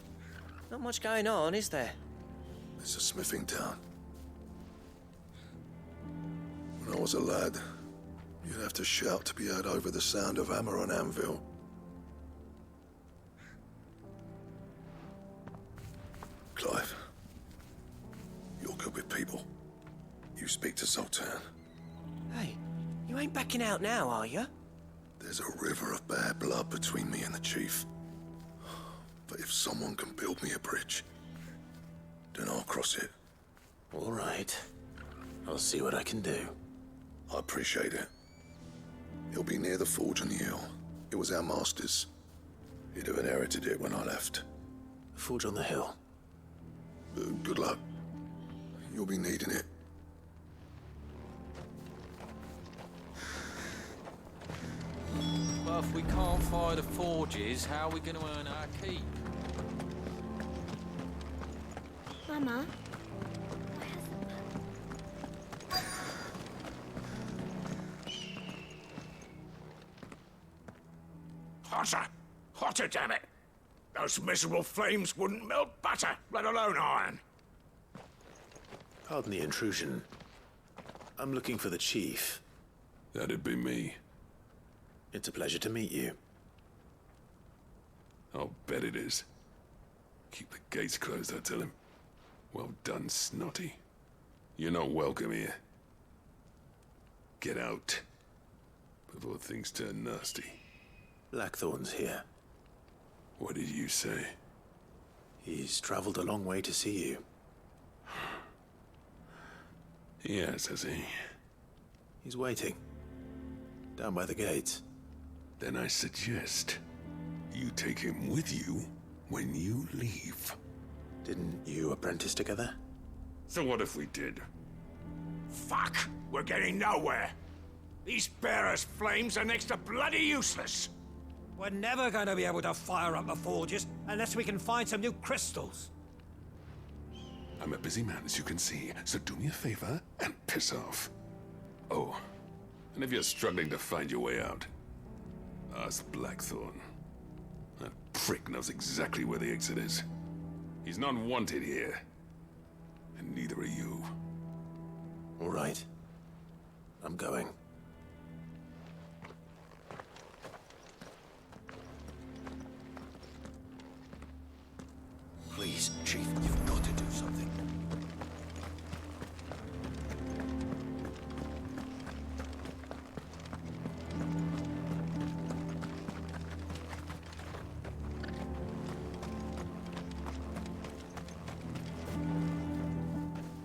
Not much going on, is there? It's a smithing town. When I was a lad, you'd have to shout to be heard over the sound of hammer on anvil. Clive, you're good with people. You speak to Zoltan. Hey, you ain't backing out now, are you? There's a river of bad blood between me and the chief. But if someone can build me a bridge, then I'll cross it. All right. I'll see what I can do. I appreciate it. It'll be near the forge on the hill. It was our master's. He'd have inherited it when I left. The forge on the hill? Good luck. You'll be needing it. Well, if we can't fire the forges, how are we going to earn our keep? Mama? Hotter! Hotter, damn it! Those miserable flames wouldn't melt butter, let alone iron. Pardon the intrusion. I'm looking for the chief. That'd be me. It's a pleasure to meet you. I'll bet it is. Keep the gates closed, I tell him. Well done, Snotty. You're not welcome here. Get out before things turn nasty. Blackthorn's here. What did you say? He's traveled a long way to see you. Yes, has he? He's waiting. Down by the gates. Then I suggest you take him with you when you leave. Didn't you apprentice together? So what if we did? Fuck! We're getting nowhere. These bearers' flames are next to bloody useless. We're never going to be able to fire up the forges unless we can find some new crystals. I'm a busy man, as you can see, so do me a favor and piss off. Oh, and if you're struggling to find your way out, ask Blackthorn. That prick knows exactly where the exit is. He's not wanted here, and neither are you. All right. I'm going. Please, Chief, you've got to do something.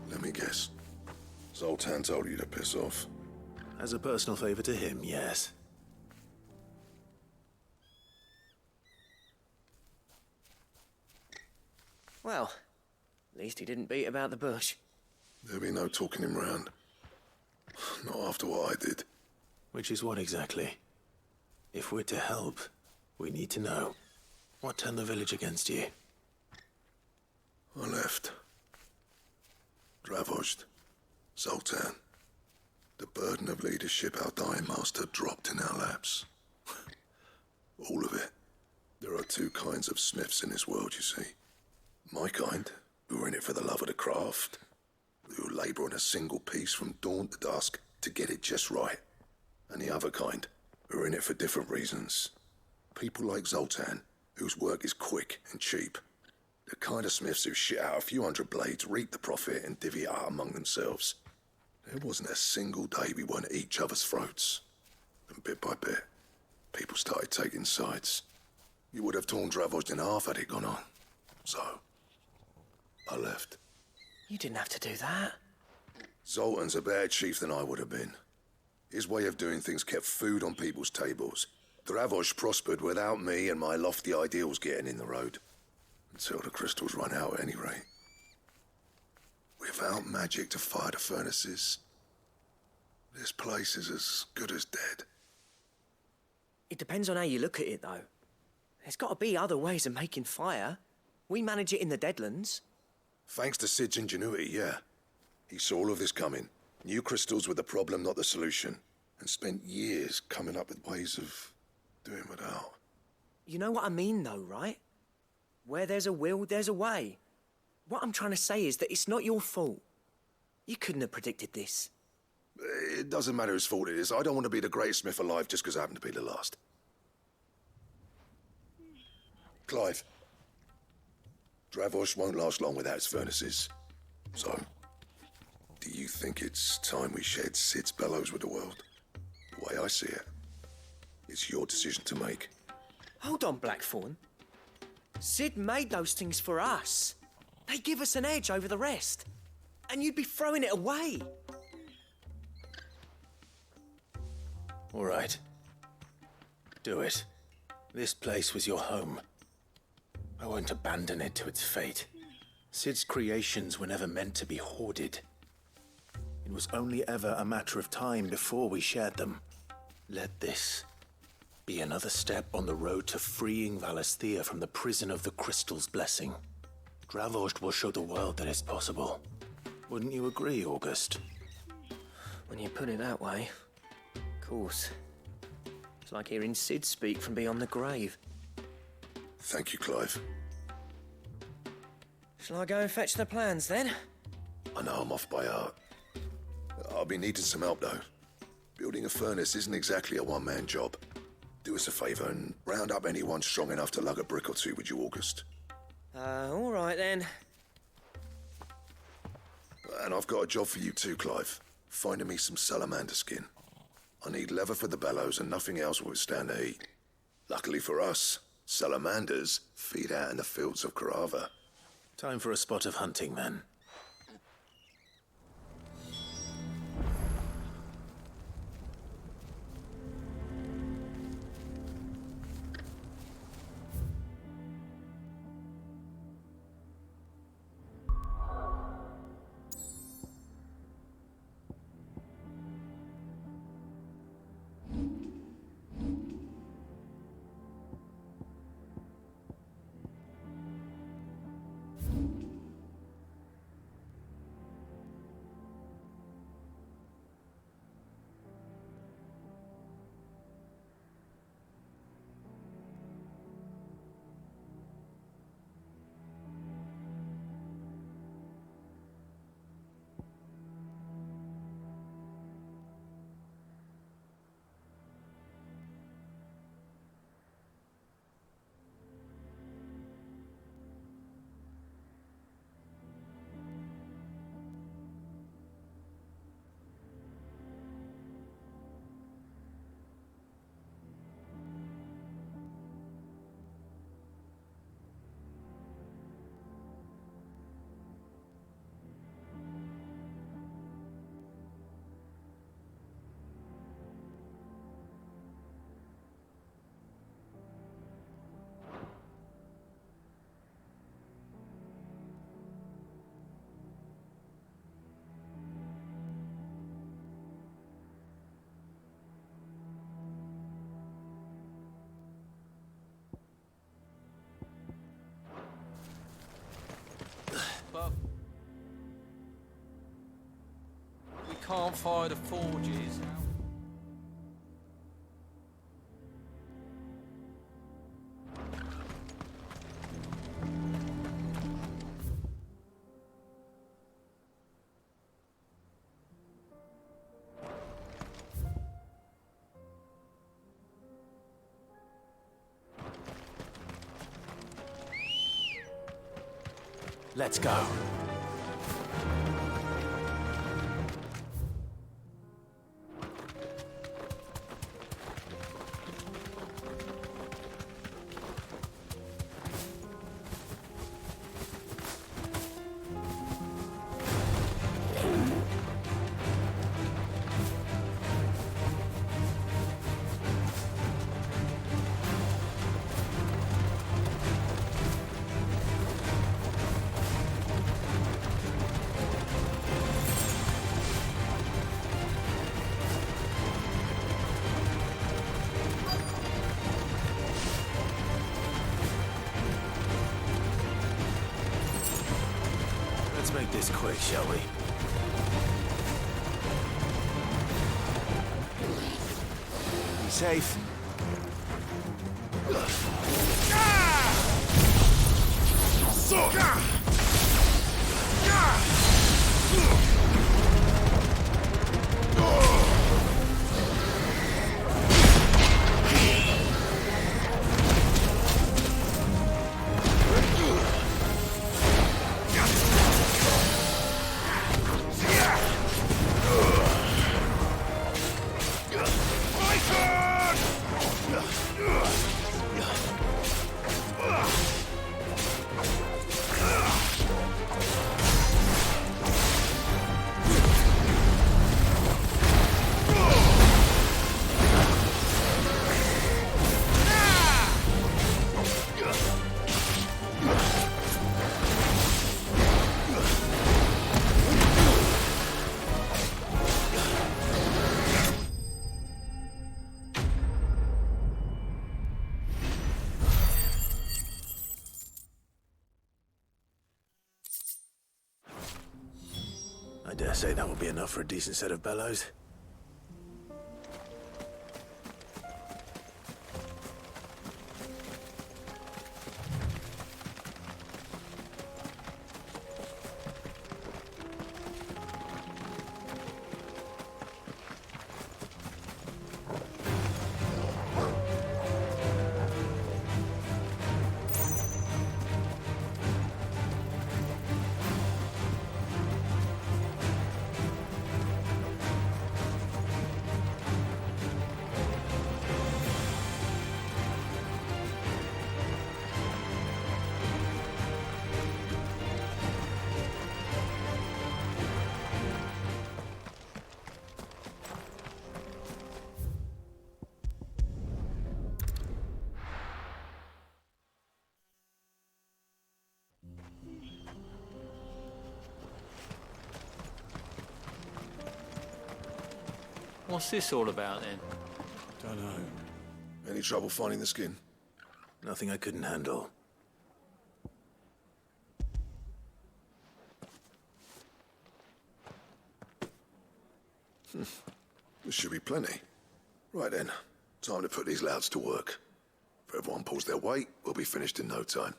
Let me guess. Zoltan told you to piss off. As a personal favor to him, yes. Well, at least he didn't beat about the bush. There'll be no talking him round. Not after what I did. Which is what exactly? If we're to help, we need to know. What turned the village against you? I left. Dravozd. Zoltan. The burden of leadership our dying master dropped in our laps. All of it. There are two kinds of smiths in this world, you see. My kind, who are in it for the love of the craft, who labour on a single piece from dawn to dusk to get it just right. And the other kind, who are in it for different reasons. People like Zoltan, whose work is quick and cheap. The kind of smiths who shit out a few hundred blades, reap the profit, and divvy it out among themselves. There wasn't a single day we weren't at each other's throats. And bit by bit, people started taking sides. You would have torn Dravozd in half had it gone on. So, I left. You didn't have to do that. Zoltan's a better chief than I would have been. His way of doing things kept food on people's tables. Dravozd prospered without me and my lofty ideals getting in the road. Until the crystals run out at any rate. Without magic to fire the furnaces, this place is as good as dead. It depends on how you look at it, though. There's got to be other ways of making fire. We manage it in the Deadlands. Thanks to Sid's ingenuity, yeah. He saw all of this coming. Knew crystals were the problem, not the solution. And spent years coming up with ways of doing without. You know what I mean, though, right? Where there's a will, there's a way. What I'm trying to say is that it's not your fault. You couldn't have predicted this. It doesn't matter whose fault it is. I don't want to be the greatest smith alive just because I happen to be the last. Clive. Dravozd won't last long without its furnaces. So, do you think it's time we shared Sid's bellows with the world? The way I see it, it's your decision to make. Hold on, Blackthorn. Sid made those things for us. They give us an edge over the rest. And you'd be throwing it away. All right. Do it. This place was your home. I won't abandon it to its fate. Sid's creations were never meant to be hoarded. It was only ever a matter of time before we shared them. Let this be another step on the road to freeing Valisthea from the prison of the Crystal's blessing. Dravozd will show the world that it's possible. Wouldn't you agree, August? When you put it that way, of course. It's like hearing Sid speak from beyond the grave. Thank you, Clive. Shall I go and fetch the plans, then? I know I'm off by heart. I'll be needing some help, though. Building a furnace isn't exactly a one-man job. Do us a favour and round up anyone strong enough to lug a brick or two, would you, August? All right, then. And I've got a job for you too, Clive. Finding me some salamander skin. I need leather for the bellows and nothing else will withstand the heat. Luckily for us, salamanders feed out in the fields of Karava. Time for a spot of hunting, then. can't fire the forges. Let's go. Let's make this quick, shall we? Be safe. I dare say that will be enough for a decent set of bellows. What's this all about then? Don't know. Any trouble finding the skin? Nothing I couldn't handle. This should be plenty. Right then, time to put these louds to work. If everyone pulls their weight, we'll be finished in no time.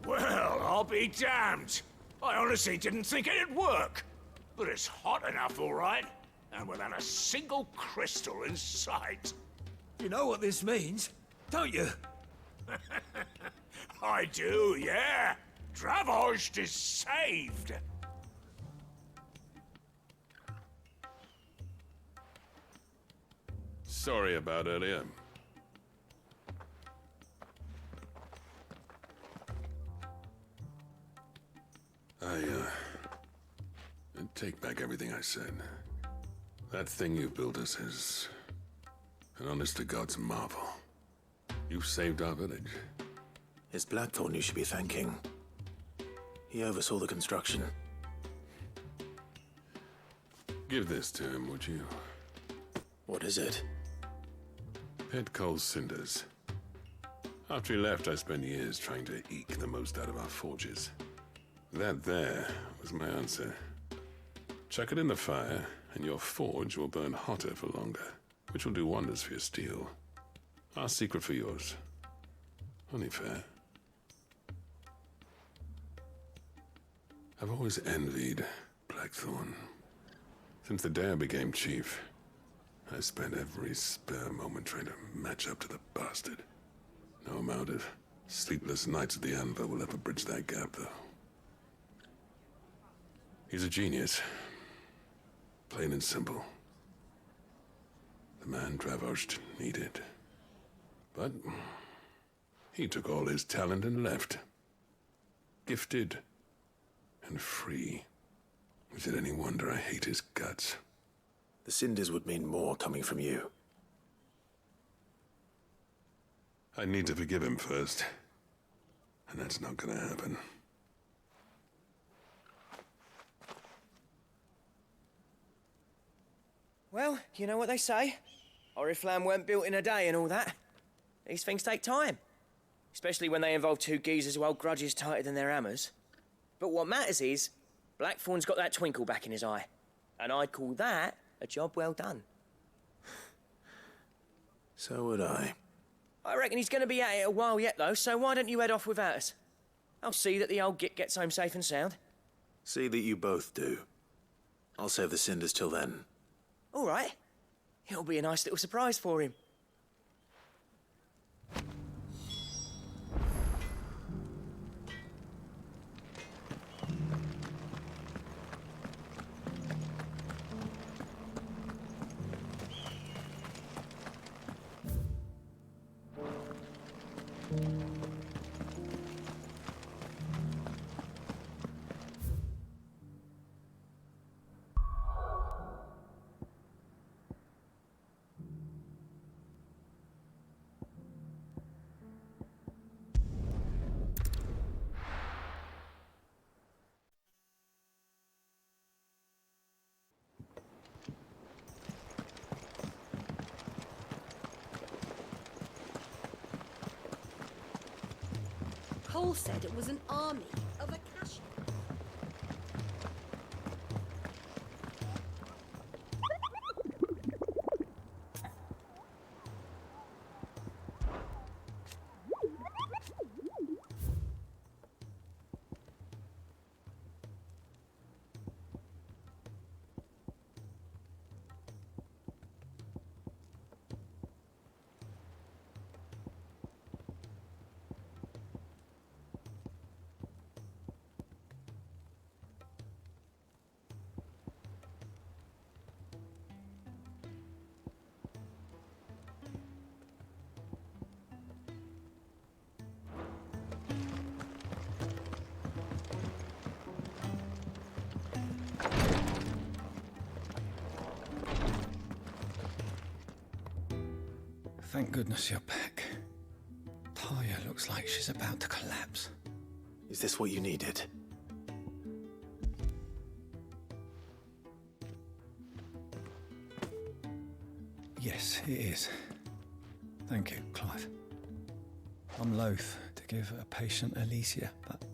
Well, I'll be damned. I honestly didn't think it'd work. But it's hot enough, all right. And without a single crystal in sight. You know what this means, don't you? I do, yeah. Dravost is saved. Sorry about earlier. I take back everything I said. That thing you built us is an honest-to-God's marvel. You saved our village. It's Blackthorn you should be thanking. He oversaw the construction. Give this to him, would you? What is it? Pit Cole's cinders. After he left, I spent years trying to eke the most out of our forges. That there was my answer. Chuck it in the fire, and your forge will burn hotter for longer, which will do wonders for your steel. Our secret for yours. Only fair. I've always envied Blackthorn. Since the day I became chief, I spent every spare moment trying to match up to the bastard. No amount of sleepless nights at the Anvil will ever bridge that gap, though. He's a genius. Plain and simple. The man Dravosht needed. But he took all his talent and left. Gifted and free. Is it any wonder I hate his guts? The cinders would mean more coming from you. I need to forgive him first. And that's not gonna happen. Well, you know what they say. Oriflamme weren't built in a day and all that. These things take time. Especially when they involve two geezers who hold grudges tighter than their hammers. But what matters is, Blackthorn's got that twinkle back in his eye. And I'd call that a job well done. So would I. I reckon he's going to be at it a while yet, though, so why don't you head off without us? I'll see that the old git gets home safe and sound. See that you both do. I'll save the cinders till then. All right. It'll be a nice little surprise for him. Cole said it was an army of Acacia. Thank goodness you're back. Talia looks like she's about to collapse. Is this what you needed? Yes, it is. Thank you, Clive. I'm loath to give a patient Alicia, but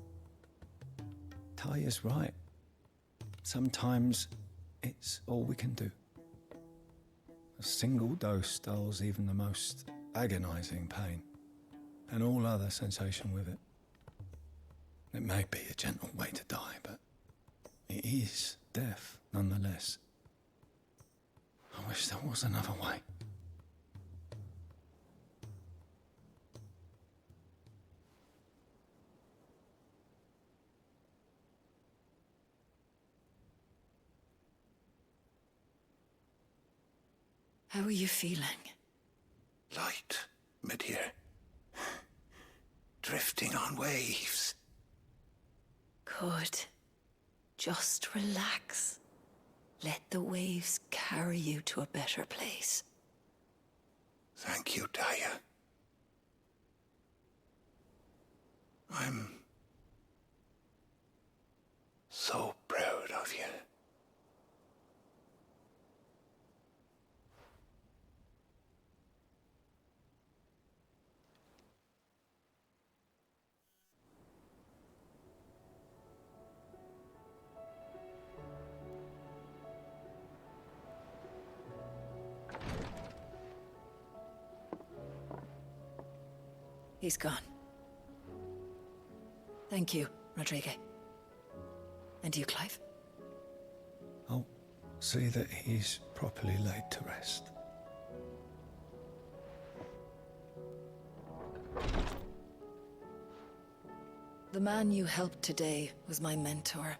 Talia's right. Sometimes it's all we can do. A single dose dulls even the most agonizing pain, and all other sensation with it. It may be a gentle way to die, but it is death nonetheless. I wish there was another way. How are you feeling? Light, mid-here. Drifting on waves. Good. Just relax. Let the waves carry you to a better place. Thank you, Talia. I'm so proud of you. He's gone. Thank you, Rodrigue. And you, Clive? I'll see that he's properly laid to rest. The man you helped today was my mentor,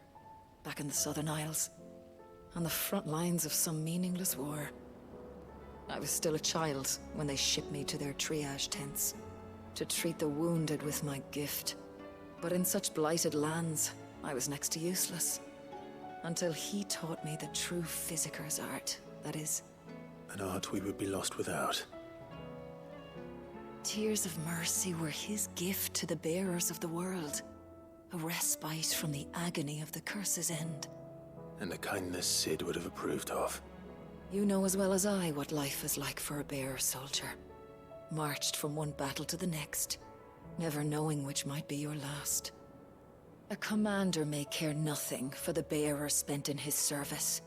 back in the Southern Isles, on the front lines of some meaningless war. I was still a child when they shipped me to their triage tents, to treat the wounded with my gift. But in such blighted lands, I was next to useless. Until he taught me the true physicker's art, that is. An art we would be lost without. Tears of mercy were his gift to the bearers of the world. A respite from the agony of the curse's end. And a kindness Sid would have approved of. You know as well as I what life is like for a bearer soldier. Marched from one battle to the next, never knowing which might be your last. A commander may care nothing for the bearer spent in his service.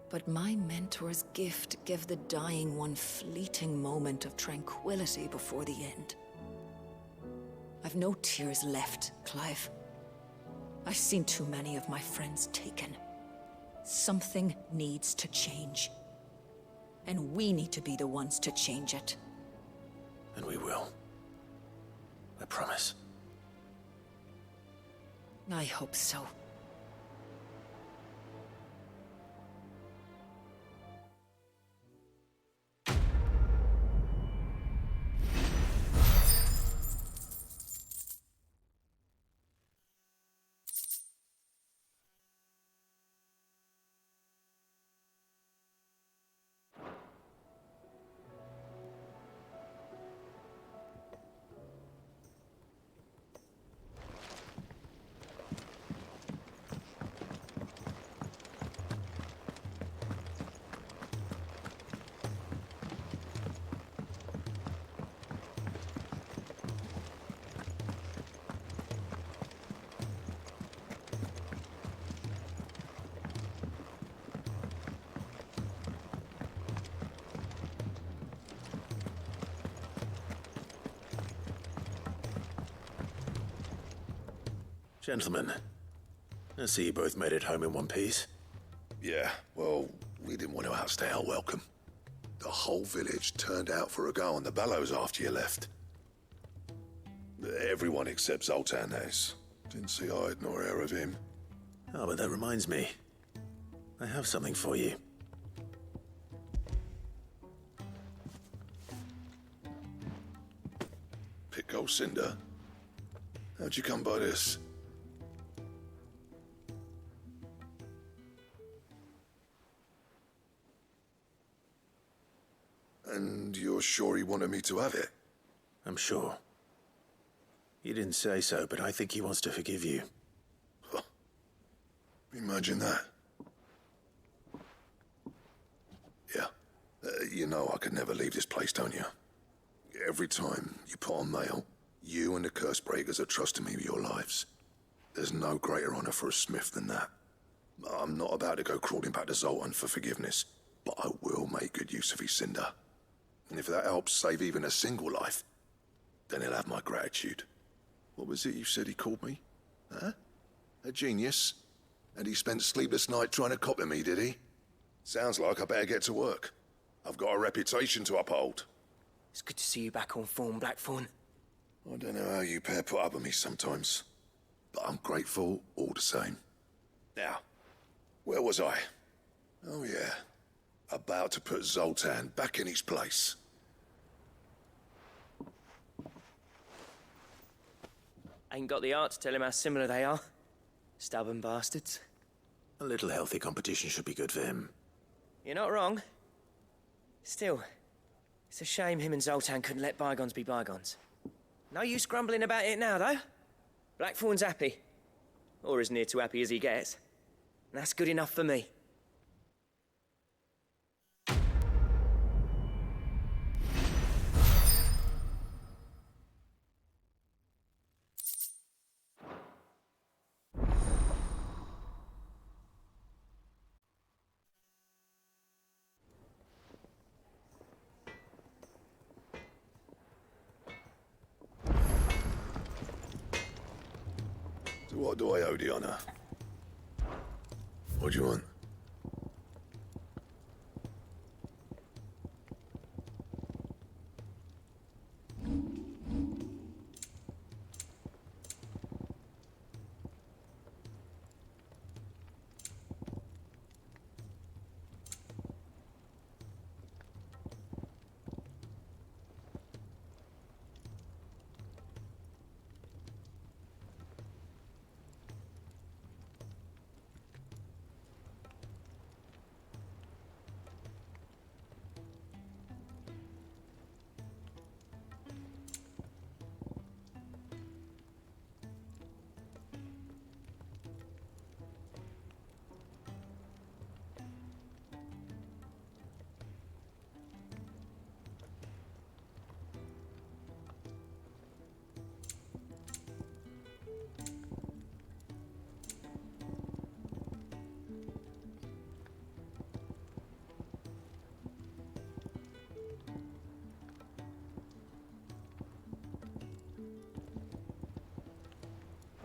But my mentor's gift gave the dying one fleeting moment of tranquility before the end. I've no tears left, Clive. I've seen too many of my friends taken. Something needs to change. And we need to be the ones to change it. And we will. I promise. I hope so. Gentlemen, I see you both made it home in one piece. Yeah, well, we didn't want to outstay our welcome. The whole village turned out for a go on the bellows after you left. Everyone except Zoltan has. Didn't see hide nor hair of him. Oh, but that reminds me. I have something for you. Pico Cinder? How'd you come by this? And you're sure he wanted me to have it? I'm sure. He didn't say so, but I think he wants to forgive you. Huh. Imagine that. Yeah. You know I could never leave this place, don't you? Every time you put on mail, you and the curse breakers are trusting me with your lives. There's no greater honor for a smith than that. I'm not about to go crawling back to Zoltan for forgiveness, but I will make good use of his cinder. And if that helps save even a single life, then he'll have my gratitude. What was it you said he called me? Huh? A genius? And he spent sleepless night trying to copy me, did he? Sounds like I better get to work. I've got a reputation to uphold. It's good to see you back on form, Blackthorn. I don't know how you pair put up with me sometimes, but I'm grateful all the same. Now, where was I? Oh yeah, about to put Zoltan back in his place. Ain't got the art to tell him how similar they are. Stubborn bastards. A little healthy competition should be good for him. You're not wrong. Still, it's a shame him and Zoltan couldn't let bygones be bygones. No use grumbling about it now, though. Blackthorn's happy. Or as near to happy as he gets. And that's good enough for me. To what do I owe the honor? What do you want?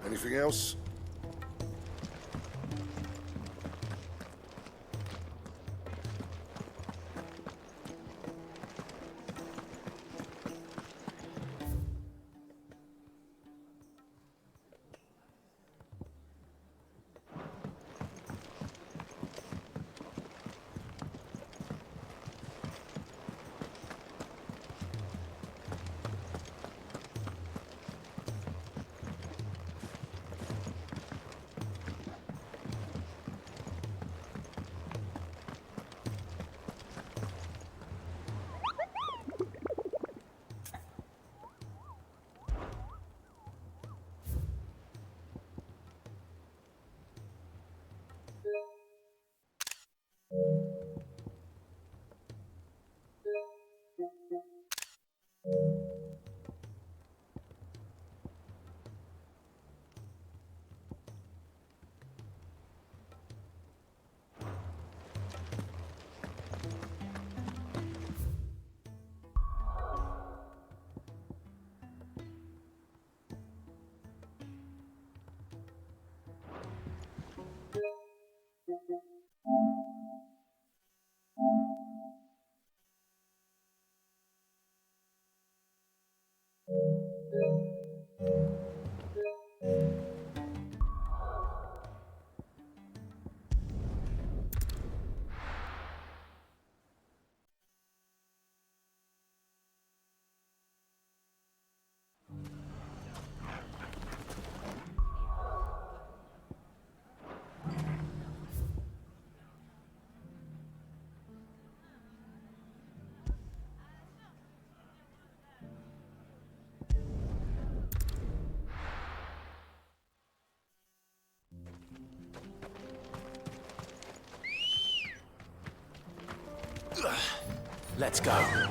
Anything else? Let's go.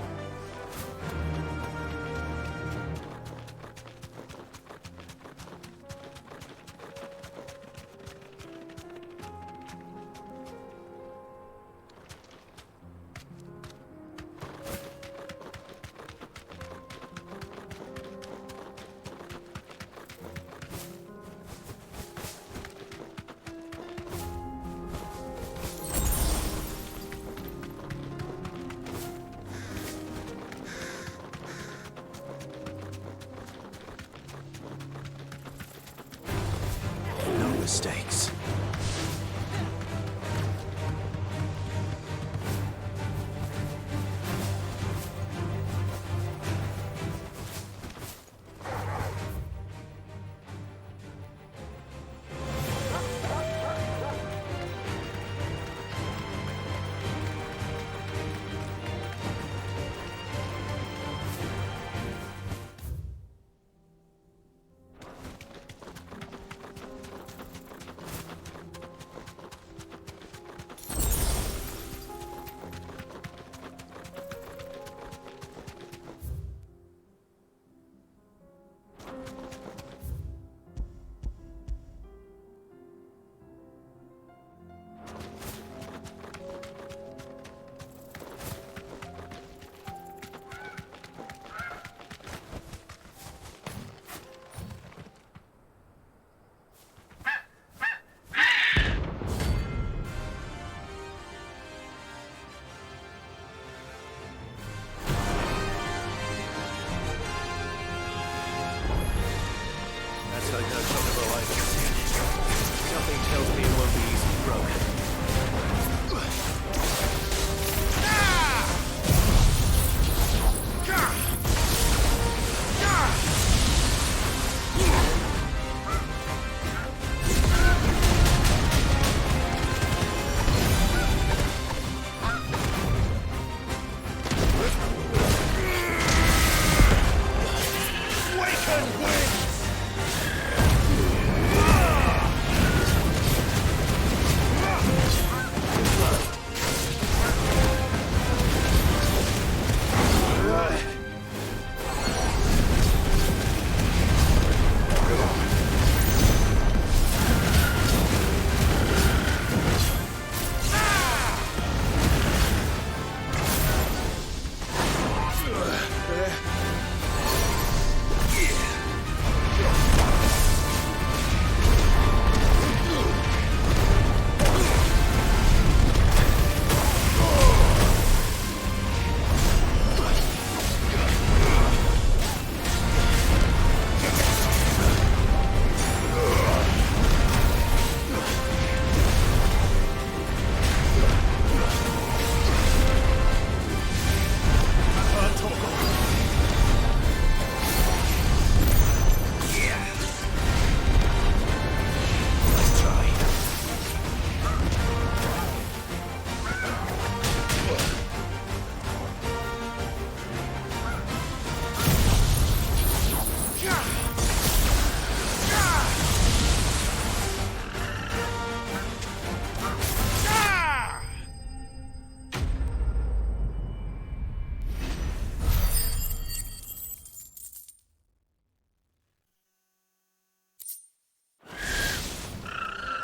Something tells me it won't be easily broken.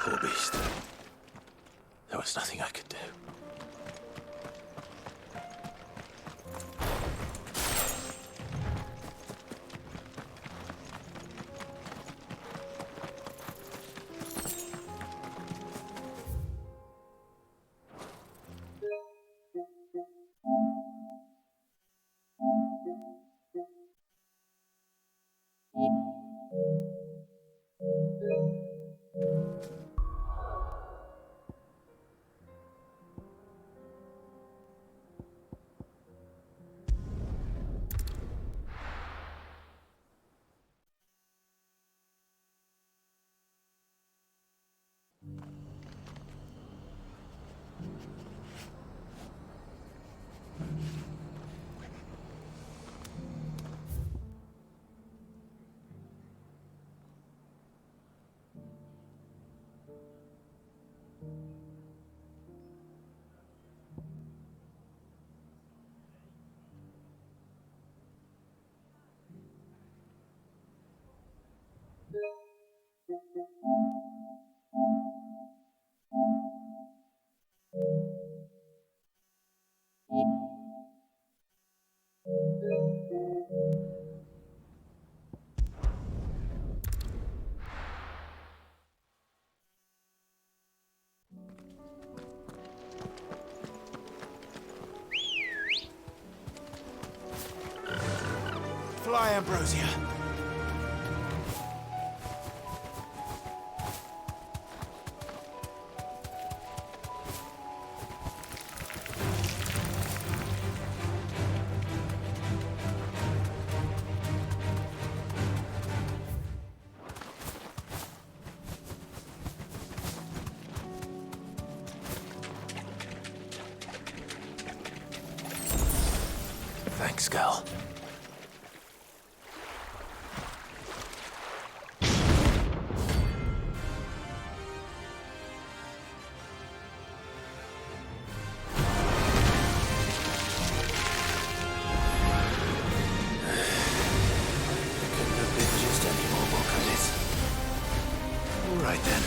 Poor beast. There was nothing I could do. Fly, Ambrosia. Thanks, girl. Right then.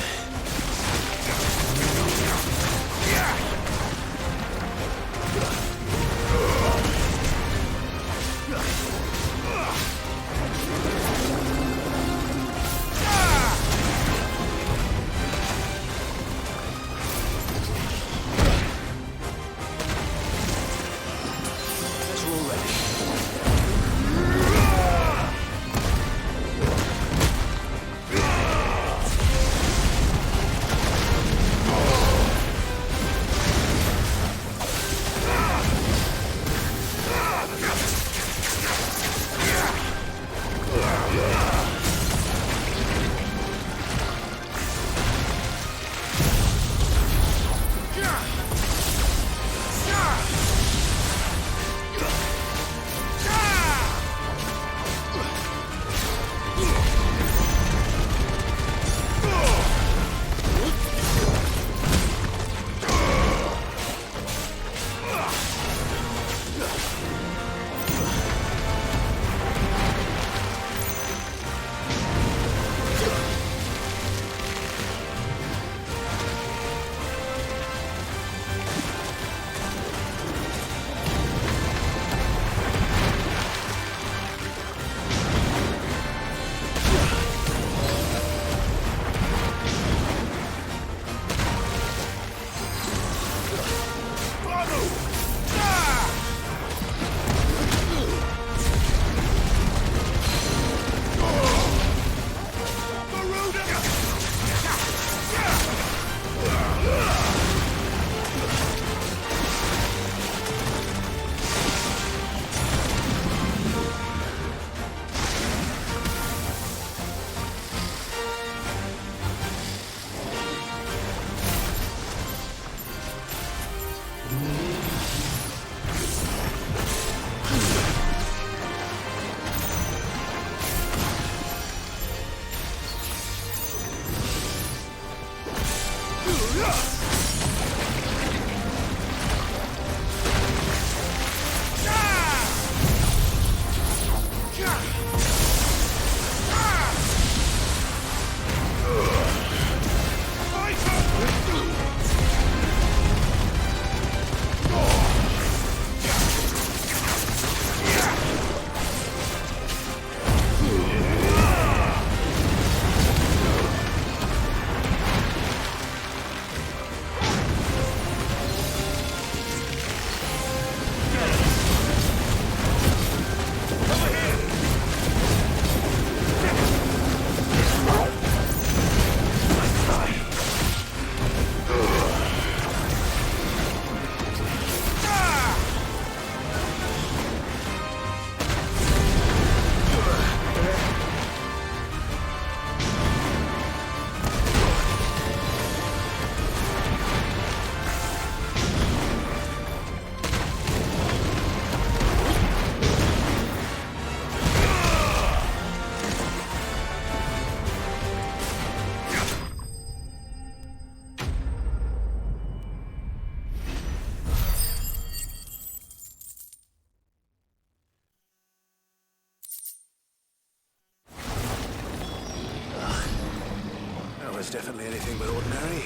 Definitely anything but ordinary.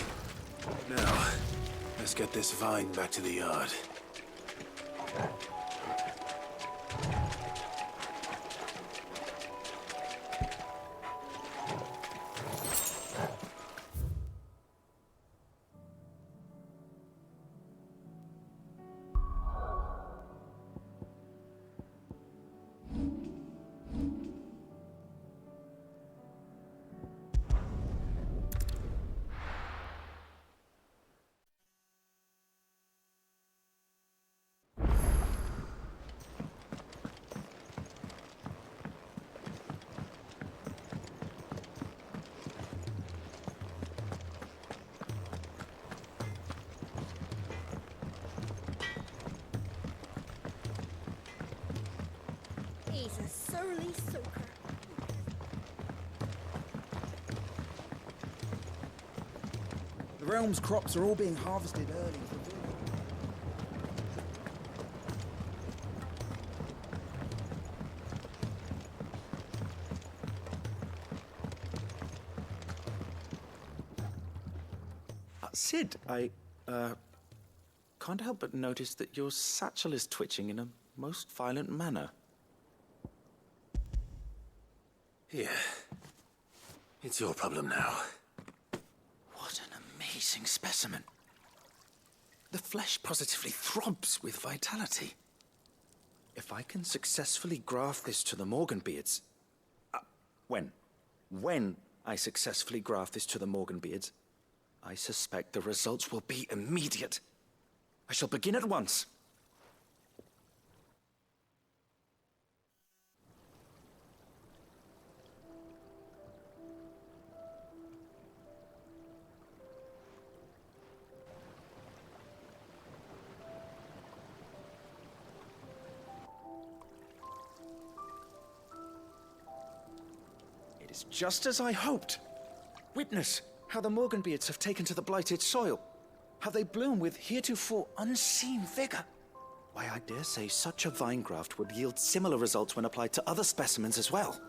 Now, let's get this vine back to the yard. He's a surly soaker. The realm's crops are all being harvested early for food. Sid, I can't help but notice that your satchel is twitching in a most violent manner. Yeah. It's your problem now. What an amazing specimen. The flesh positively throbs with vitality. If I can successfully graft this to the Morganbeards... When I successfully graft this to the Morganbeards, I suspect the results will be immediate. I shall begin at once. It is just as I hoped. Witness how the Morganbeards have taken to the blighted soil. How they bloom with heretofore unseen vigor. Why, I dare say such a vine graft would yield similar results when applied to other specimens as well.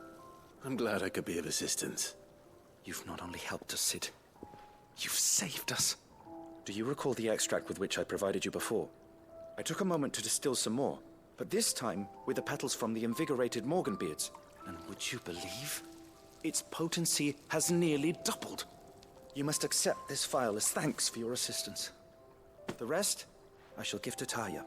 I'm glad I could be of assistance. You've not only helped us, Sid, you've saved us. Do you recall the extract with which I provided you before? I took a moment to distill some more, but this time with the petals from the invigorated Morganbeards. And would you believe? Its potency has nearly doubled. You must accept this vial as thanks for your assistance. The rest, I shall give to Taya.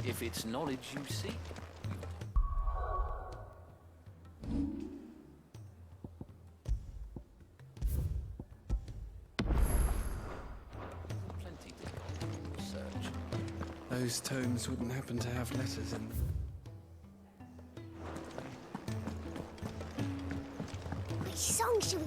If it's knowledge you seek. Plenty to go research. Those tomes wouldn't happen to have letters in them. Which song should we...